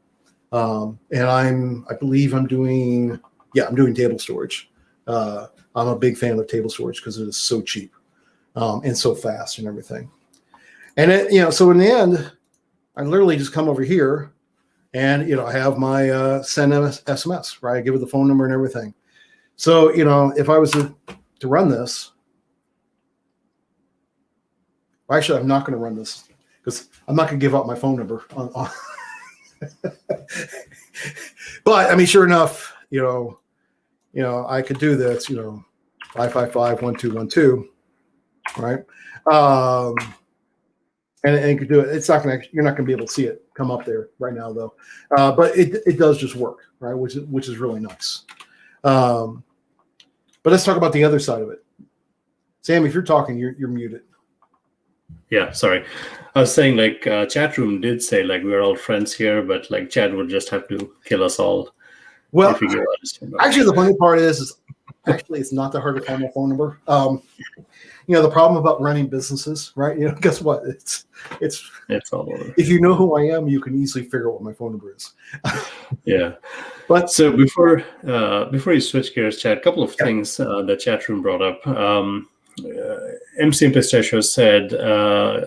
C: And I believe I'm doing table storage. I'm a big fan of table storage because it is so cheap and so fast and everything. And so in the end, I literally just come over here and, I have my send SMS, right? I give it the phone number and everything. So, if I was to run this, well, actually, I'm not going to run this because I'm not going to give up my phone number. But I mean, sure enough, I could do this, 555-1212, right? And you could do it. You're not going to be able to see it come up there right now, though. But it does just work, right? Which is really nice. But let's talk about the other side of it. Sam, if you're talking, you're muted.
A: Yeah, sorry. I was saying chat room did say we're all friends here, but Chad would just have to kill us all.
C: Well, actually, the funny part is actually it's not that hard to find my phone number. The problem about running businesses, right? Guess what? It's
A: all over.
C: If you know who I am, you can easily figure out what my phone number is.
A: Yeah.
C: But
A: so before you switch gears, Chad, a couple of things the chat room brought up. MC Pistachio said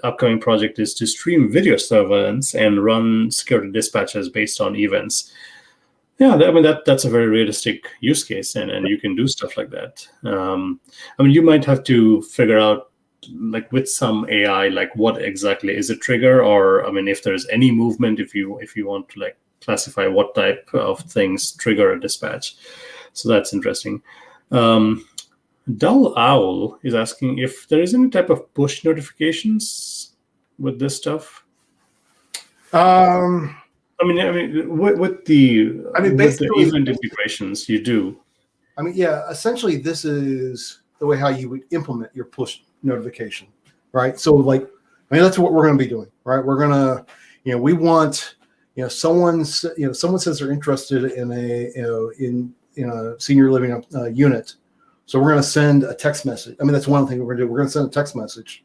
A: upcoming project is to stream video surveillance and run security dispatches based on events. Yeah, that's a very realistic use case, and you can do stuff like that. You might have to figure out with some AI, what exactly is a trigger, or if there's any movement, if you want to classify what type of things trigger a dispatch. So that's interesting. Dull Owl is asking if there is any type of push notifications with this stuff. With the event integrations, you do.
C: Essentially, this is the way how you would implement your push notification, right? So, that's what we're going to be doing, right? We're going to, we want, someone says they're interested in a senior living unit. So we're going to send a text message. That's one thing we're going to do. We're going to send a text message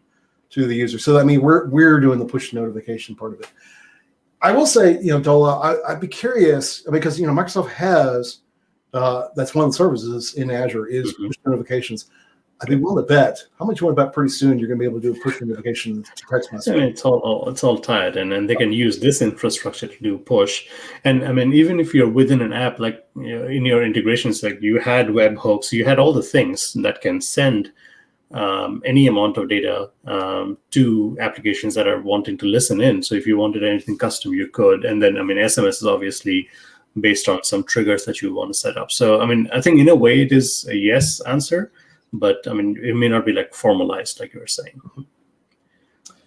C: to the user. So we're doing the push notification part of it. I will say, Dola, I'd be curious because Microsoft has that's one of the services in Azure is push notifications. I'd be willing to bet. How much you want to bet pretty soon you're going to be able to do a push notification text message?
A: It's all tied, and they can use this infrastructure to do push. And even if you're within an app, in your integrations, you had webhooks, you had all the things that can send any amount of data to applications that are wanting to listen in. So if you wanted anything custom, you could. And then SMS is obviously based on some triggers that you want to set up. So I think in a way it is a yes answer. But it may not be formalized, like you were saying.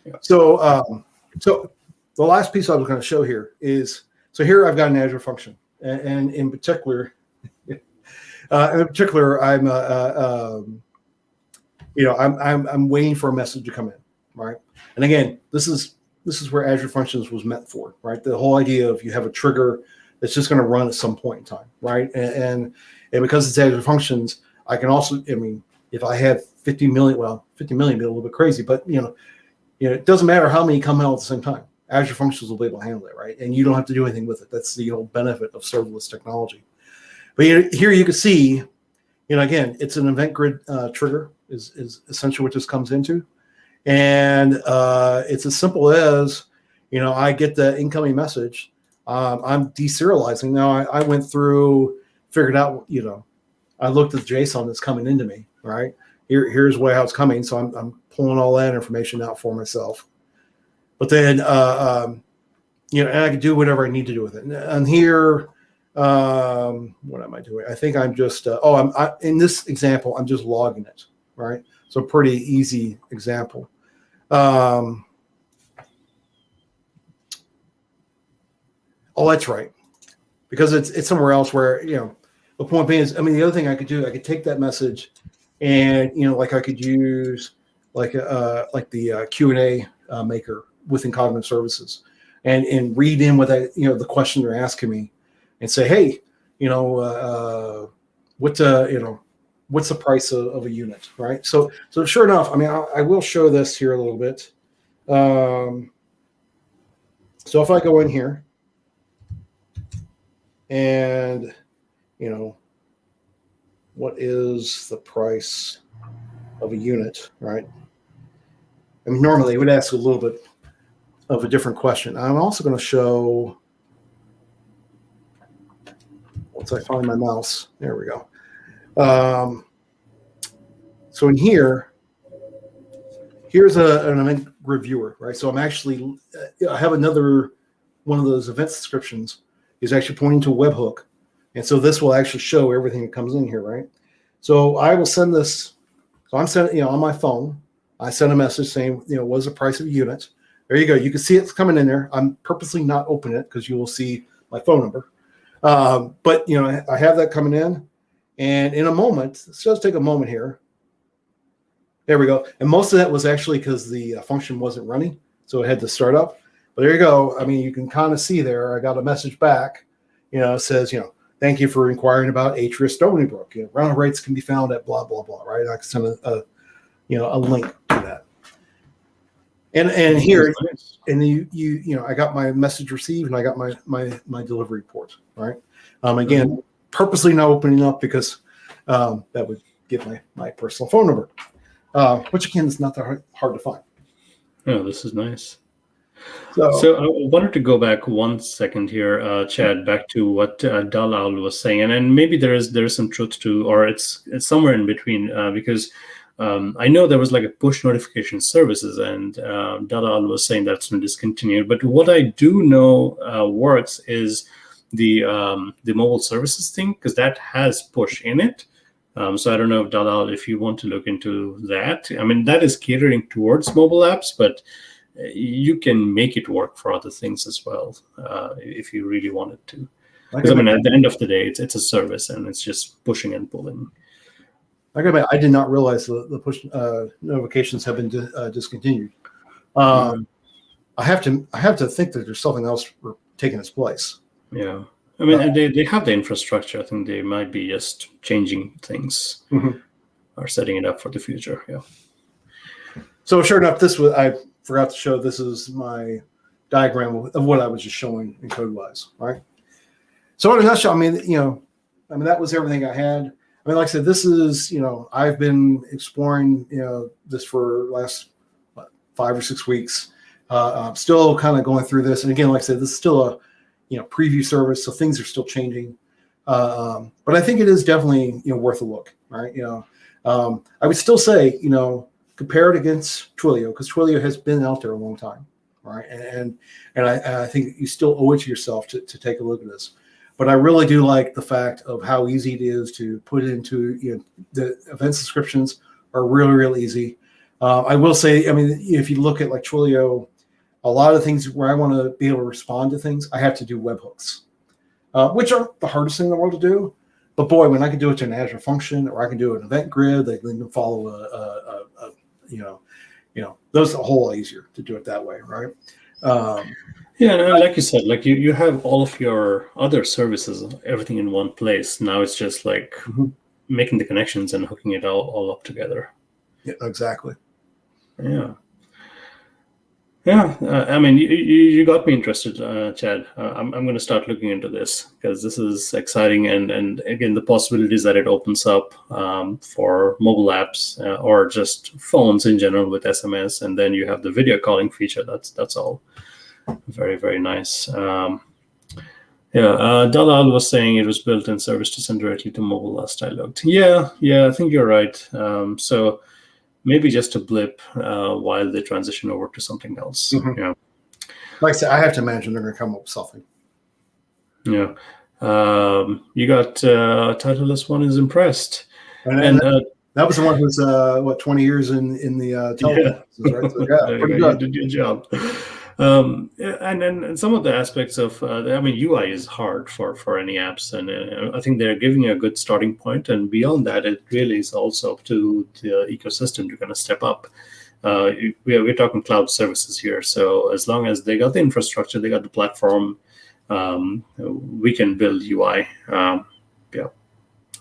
A: Yeah.
C: So the last piece I was going to show here is here I've got an Azure function, and in particular, I'm I'm waiting for a message to come in, right? And again, this is where Azure Functions was meant for, right? The whole idea of you have a trigger that's just going to run at some point in time, right? And because it's Azure Functions, I can also, if I have 50 million would be a little bit crazy, but it doesn't matter how many come out at the same time. Azure Functions will be able to handle it, right? And you don't have to do anything with it. That's the benefit of serverless technology. But here you can see, again, it's an event grid trigger is essentially what this comes into. And it's as simple as, I get the incoming message. I'm deserializing. Now I went through, figured out, I looked at the JSON that's coming into me, right? Here's how it's coming. So I'm pulling all that information out for myself. But then, and I can do whatever I need to do with it. And here, what am I doing? I think I'm just, in this example, I'm just logging it, right? So pretty easy example. Oh, that's right. Because it's somewhere else where, the point being is, the other thing I could do, I could take that message and, like I could use like the Q&A maker within Cognitive Services and read in what the question they're asking me and say, hey, what's the price of a unit, right? So sure enough, I will show this here a little bit. So if I go in here and, what is the price of a unit, right? Normally it would ask a little bit of a different question. I'm also going to show, once I find my mouse, there we go. So in here's an event reviewer, right? So I'm actually, I have another one of those event descriptions is actually pointing to a webhook. And so this will actually show everything that comes in here, right? So I will send this. So I'm sending, on my phone, I send a message saying, what is the price of a unit? There you go. You can see it's coming in there. I'm purposely not opening it because you will see my phone number. But, I have that coming in. And in a moment, it does take a moment here. There we go. And most of that was actually because the function wasn't running. So it had to start up. But there you go. You can kind of see there, I got a message back, it says, thank you for inquiring about Atria Stony Brook. Rental rates can be found at blah, blah, blah, right? I can send a link to that. And here, and I got my message received and I got my delivery report, right? Again, purposely not opening up because that would give my personal phone number, which again is not that hard to find.
A: Oh, this is nice. So I wanted to go back 1 second here, Chad, back to what Dalal was saying, and maybe there is some truth to, or it's somewhere in between, because I know there was like a push notification services, and Dalal was saying that's been discontinued. But what I do know works is the mobile services thing, because that has push in it. So I don't know if Dalal, if you want to look into that. That is catering towards mobile apps, but you can make it work for other things as well if you really wanted to. Because at the end of the day, it's a service and it's just pushing and pulling.
C: I did not realize the push notifications have been discontinued. I have to think that there's something else taking its place.
A: Yeah, they have the infrastructure. I think they might be just changing things or setting it up for the future. Yeah.
C: So sure enough, I forgot to show. This is my diagram of what I was just showing in code-wise, right? So in a nutshell, that was everything I had. Like I said, this is, I've been exploring, this for the last 5 or 6 weeks. I'm still kind of going through this. And again, like I said, this is still a, preview service. So things are still changing. But I think it is definitely, worth a look, right? I would still say, compare it against Twilio, because Twilio has been out there a long time, right? And I think you still owe it to yourself to take a look at this. But I really do like the fact of how easy it is to put into, the event subscriptions are really, really easy. I will say, if you look at like Twilio, a lot of things where I want to be able to respond to things, I have to do webhooks, which are the hardest thing in the world to do. But boy, when I can do it to an Azure function, or I can do an event grid, they can follow those are a whole lot easier to do it that way, right?
A: Yeah, like you said, like you have all of your other services, everything in one place. Now it's just like making the connections and hooking it all up together.
C: Yeah, exactly.
A: Yeah. Yeah, I mean, you got me interested, Chad. I'm going to start looking into this because this is exciting, and again, the possibilities that it opens up for mobile apps or just phones in general with SMS, and then you have the video calling feature. That's all very, very nice. Yeah, Dalal was saying it was built in service to send directly to mobile last I looked. Yeah, I think you're right. So maybe just a blip while they transition over to something else.
C: Mhm.
A: Yeah.
C: Like I said, I have to imagine they're going to come up with something.
A: Yeah. You got Titleist one is impressed.
C: And that was the one who's 20 years in the telephone business, right? So, yeah, pretty
A: You
C: good.
A: did your job. And some of the aspects of I mean, UI is hard for any apps, and I think they're giving you a good starting point. And beyond that, it really is also up to the ecosystem to kind of step up. We're talking cloud services here, so as long as they got the infrastructure, they got the platform, we can build UI. Yeah,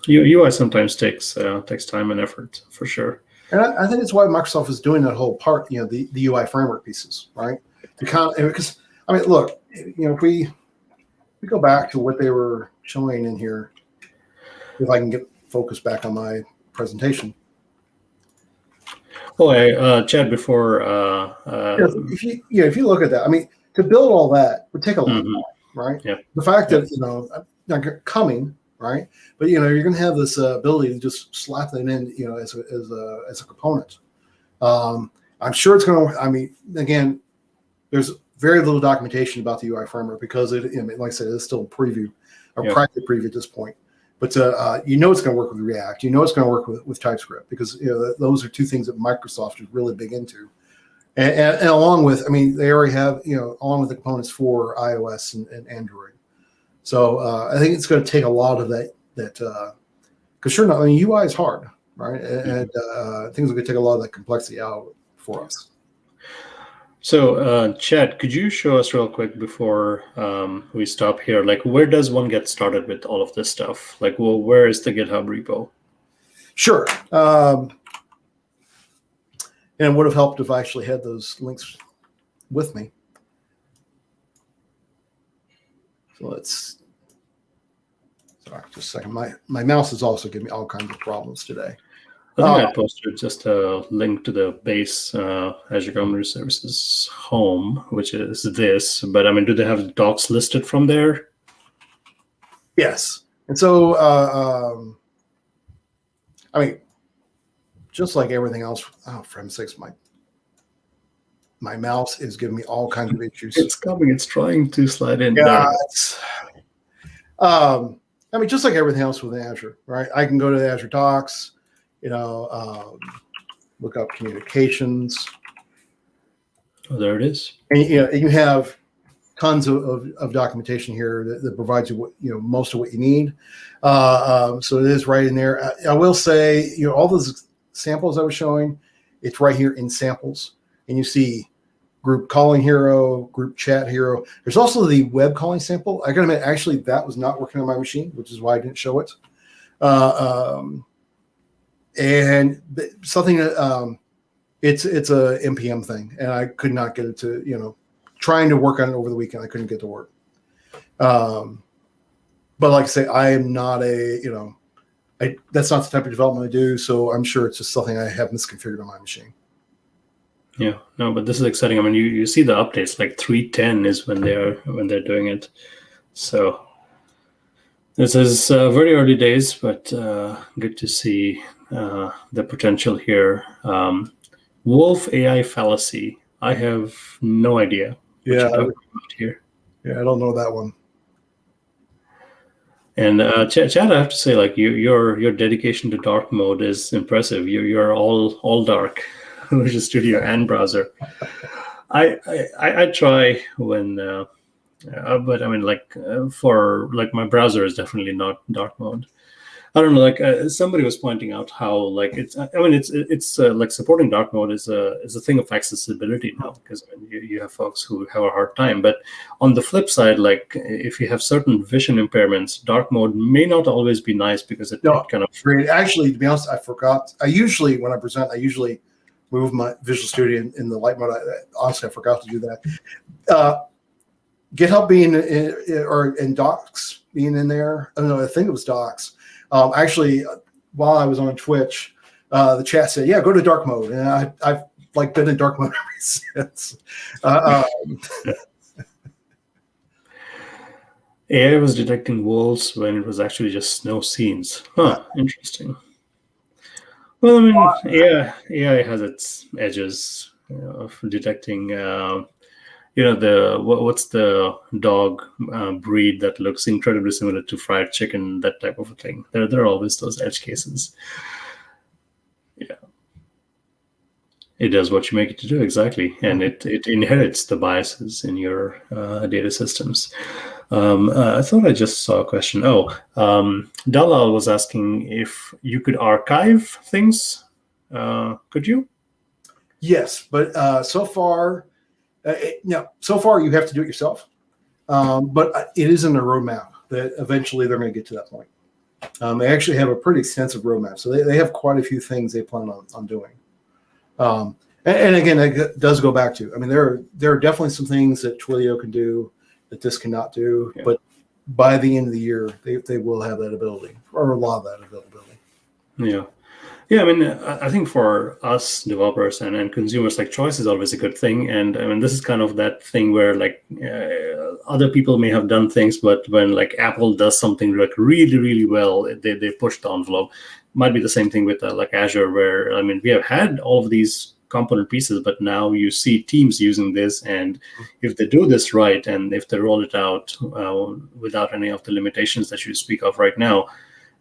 A: UI sometimes takes time and effort for sure.
C: And I think it's why Microsoft is doing that whole part, the UI framework pieces, right? Because I mean, look, if we go back to what they were showing in here, if I can get focus back on my presentation.
A: Oh, Chad, before
C: if you look at that, I mean, to build all that would take a long time, right?
A: Yeah.
C: The fact that not coming, right? But you're going to have this ability to just slap that in, as a component. I'm sure it's going to. I mean, again, there's very little documentation about the UI framework because like I said, it's still a preview, private preview at this point. But it's going to work with React. It's going to work with TypeScript because those are two things that Microsoft is really big into. And along with, I mean, they already have along with the components for iOS and Android. So I think it's going to take a lot of that because sure enough, I mean, UI is hard, right? And things are going to take a lot of that complexity out for us.
A: So, Chad, could you show us real quick before we stop here? Like, where does one get started with all of this stuff? Like, well, where is the GitHub repo?
C: Sure. And it would have helped if I actually had those links with me. So sorry, just a second. My mouse is also giving me all kinds of problems today.
A: I think I posted just a link to the base Azure Communication Services home, which is this. But I mean, do they have the docs listed from there?
C: Yes. And so, I mean, just like everything else, for heaven's sakes, my mouse is giving me all kinds of issues.
A: It's coming. It's trying to slide in.
C: Yeah. I mean, just like everything else with Azure, right? I can go to the Azure Docs. Look up communications.
A: Oh, there it is.
C: And you have tons of documentation here that provides you what most of what you need. So it is right in there. I will say, all those samples I was showing, it's right here in samples, and you see group calling hero, group chat hero. There's also the web calling sample. I gotta admit, actually, that was not working on my machine, which is why I didn't show it. And something that it's a npm thing, and I could not get it to trying to work on it over the weekend. I couldn't get to work. But like I say, I am not that's not the type of development I do. So I'm sure it's just something I have misconfigured on my machine.
A: Yeah, no, but this is exciting. I mean, you see the updates, like 3.10 is when they're doing it. So this is very early days, but good to see the potential here. Wolf AI fallacy. I have no idea what you're talking about here.
C: Yeah, I don't know that one.
A: And Chad, I have to say, like your dedication to dark mode is impressive. You're all dark, Visual Studio and browser. I try when, but I mean, for my browser is definitely not dark mode. I don't know. Somebody was pointing out how it's. I mean, it's like supporting dark mode is a thing of accessibility now, because I mean, you have folks who have a hard time. But on the flip side, like if you have certain vision impairments, dark mode may not always be nice because it kind of.
C: Actually, to be honest, I forgot. When I present, I usually move my Visual Studio in the light mode. Honestly, I forgot to do that. GitHub being in Docs being in there. I don't know. I think it was Docs. Actually, while I was on Twitch, the chat said, "Yeah, go to dark mode," and I've like been in dark mode ever since.
A: AI was detecting walls when it was actually just snow scenes. Huh, interesting. Well, I mean, yeah, AI has its edges of detecting. What's the dog breed that looks incredibly similar to fried chicken? That type of a thing. There are always those edge cases. Yeah, it does what you make it to do exactly, and it inherits the biases in your data systems. I thought I just saw a question. Dalal was asking if you could archive things. Could you?
C: Yes, but so far you have to do it yourself. But it is in a roadmap that eventually they're going to get to that point. They actually have a pretty extensive roadmap, so they have quite a few things they plan on doing. And again, it does go back to, I mean, there are definitely some things that Twilio can do that this cannot do, but by the end of the year, they will have that ability, or a lot of that availability.
A: Yeah. I mean, I think for us developers and consumers, like, choice is always a good thing. And I mean, this is kind of that thing where, like, other people may have done things, but when, like, Apple does something like really, really well, they push the envelope. Might be the same thing with like Azure, where, I mean, we have had all of these component pieces, but now you see teams using this, and if they do this right, and if they roll it out without any of the limitations that you speak of right now,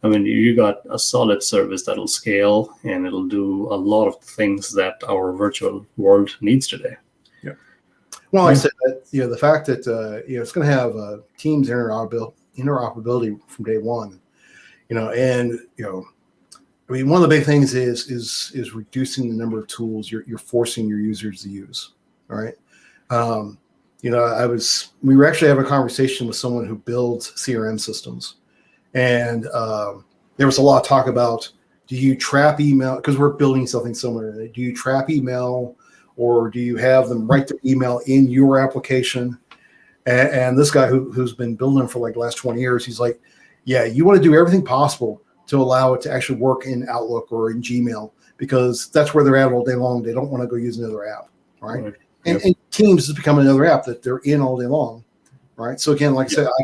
A: I mean, you got a solid service that'll scale, and it'll do a lot of things that our virtual world needs today.
C: Yeah. Well, I said that, the fact that it's going to have Teams interoperability from day one, and I mean, one of the big things is reducing the number of tools you're forcing your users to use. All right. We were actually having a conversation with someone who builds CRM systems, and there was a lot of talk about, do you trap email? Because we're building something similar. Do you trap email, or do you have them write the email in your application? And this guy who's been building for like the last 20 years, he's like, yeah, you want to do everything possible to allow it to actually work in Outlook or in Gmail, because that's where they're at all day long. They don't want to go use another app, right? Yep. And Teams is becoming another app that they're in all day long, right? So again, like I said, I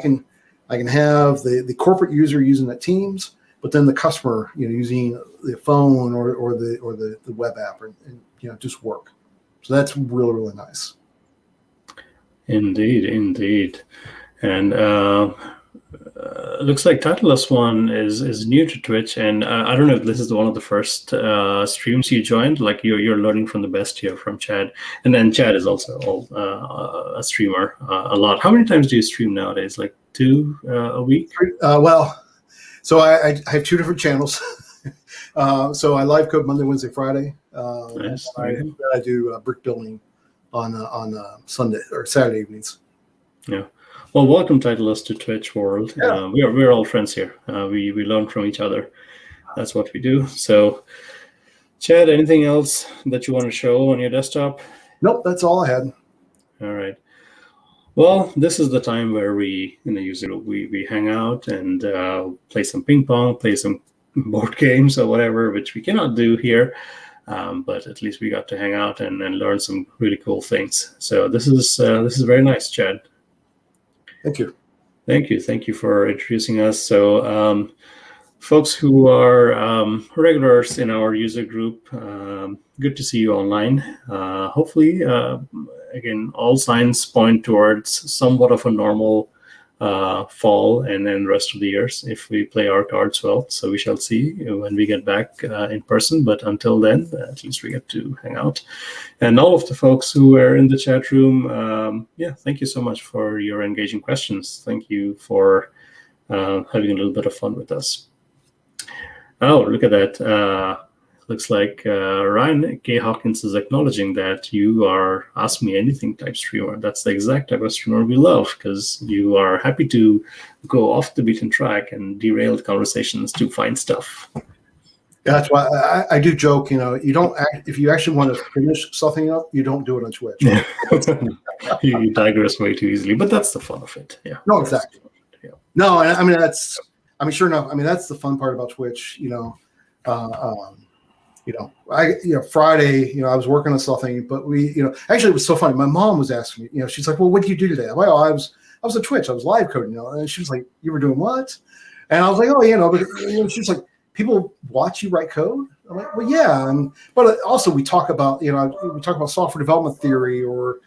C: can have the corporate user using that Teams, but then the customer, using the phone or the web app, and just work. So that's really, really nice.
A: Indeed. And looks like Titleless One is new to Twitch, and I don't know if this is one of the first streams you joined. Like, you're learning from the best here from Chad, and then Chad is also a streamer a lot. How many times do you stream nowadays? Like 2 a week?
C: So I have 2 different channels. So I live code Monday, Wednesday, Friday.
A: Nice.
C: I do brick building on Sunday or Saturday evenings.
A: Yeah. Well, welcome, Titleist, to Twitch world. Yeah. We're all friends here. We learn from each other. That's what we do. So, Chad, anything else that you want to show on your desktop?
C: Nope, that's all I had.
A: All right. Well, this is the time where we, in the user group, we hang out and play some ping pong, play some board games or whatever, which we cannot do here. But at least we got to hang out and learn some really cool things. So this is very nice, Chad.
C: Thank you.
A: Thank you for introducing us. So, folks who are regulars in our user group, good to see you online. Hopefully, again, all signs point towards somewhat of a normal fall, and then the rest of the years if we play our cards well. So we shall see when we get back in person. But until then, at least we get to hang out. And all of the folks who are in the chat room, thank you so much for your engaging questions. Thank you for having a little bit of fun with us. Oh, look at that. Looks like Ryan K. Hawkins is acknowledging that you are Ask Me Anything type streamer. That's the exact type of streamer we love, because you are happy to go off the beaten track and derail the conversations to find stuff.
C: That's why I do joke. You don't if you actually want to finish something up, you don't do it on Twitch.
A: Yeah. You digress way too easily, but that's the fun of it. Yeah.
C: No, exactly.
A: Yeah.
C: No, I mean sure enough. I mean, that's the fun part about Twitch. Friday, I was working on something, but actually it was so funny. My mom was asking me, she's like, "Well, what did you do today?" Well, I was at Twitch. I was live coding, and she was like, "You were doing what?" And I was like, "Oh, but she's like, people watch you write code." I'm like, "Well, yeah." But also we talk about, software development theory or,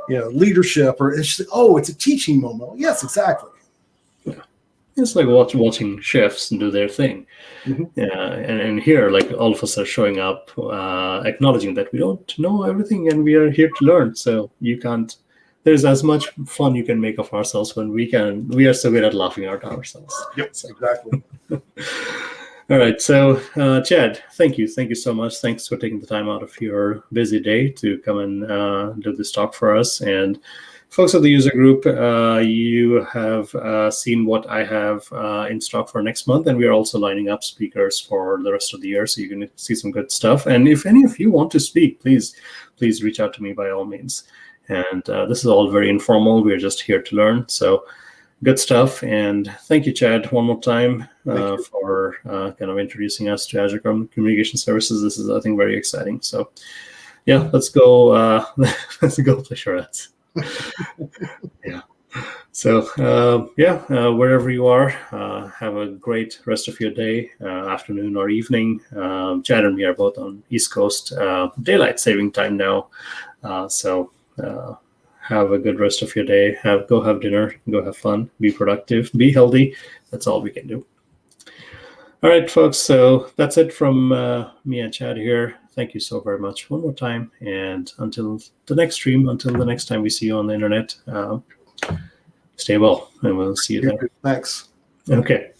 C: leadership, or it's just, "Oh, it's a teaching moment." Well, yes, exactly.
A: It's like watching chefs do their thing.
C: Mm-hmm.
A: Yeah, and here, like, all of us are showing up, acknowledging that we don't know everything and we are here to learn. So there's as much fun you can make of ourselves when we are so good at laughing at ourselves.
C: Yep,
A: so.
C: Exactly.
A: All right. So, Chad, thank you. Thank you so much. Thanks for taking the time out of your busy day to come and do this talk for us. And folks of the user group, you have seen what I have in stock for next month, and we are also lining up speakers for the rest of the year, so you can see some good stuff. And if any of you want to speak, please reach out to me by all means. And this is all very informal. We're just here to learn. So good stuff. And thank you, Chad, one more time for kind of introducing us to Azure Communication Services. This is, I think, very exciting. So yeah, let's go. Let's go play charades. Yeah. So wherever you are, have a great rest of your day, afternoon or evening. Chad and me are both on East Coast daylight saving time now, so have a good rest of your day. Go have dinner, go have fun, be productive, be healthy. That's all we can do. All right, folks. So that's it from me and Chad here. Thank you so very much one more time. And until the next stream, until the next time we see you on the internet, stay well, and we'll see you there.
C: Thanks.
A: Okay.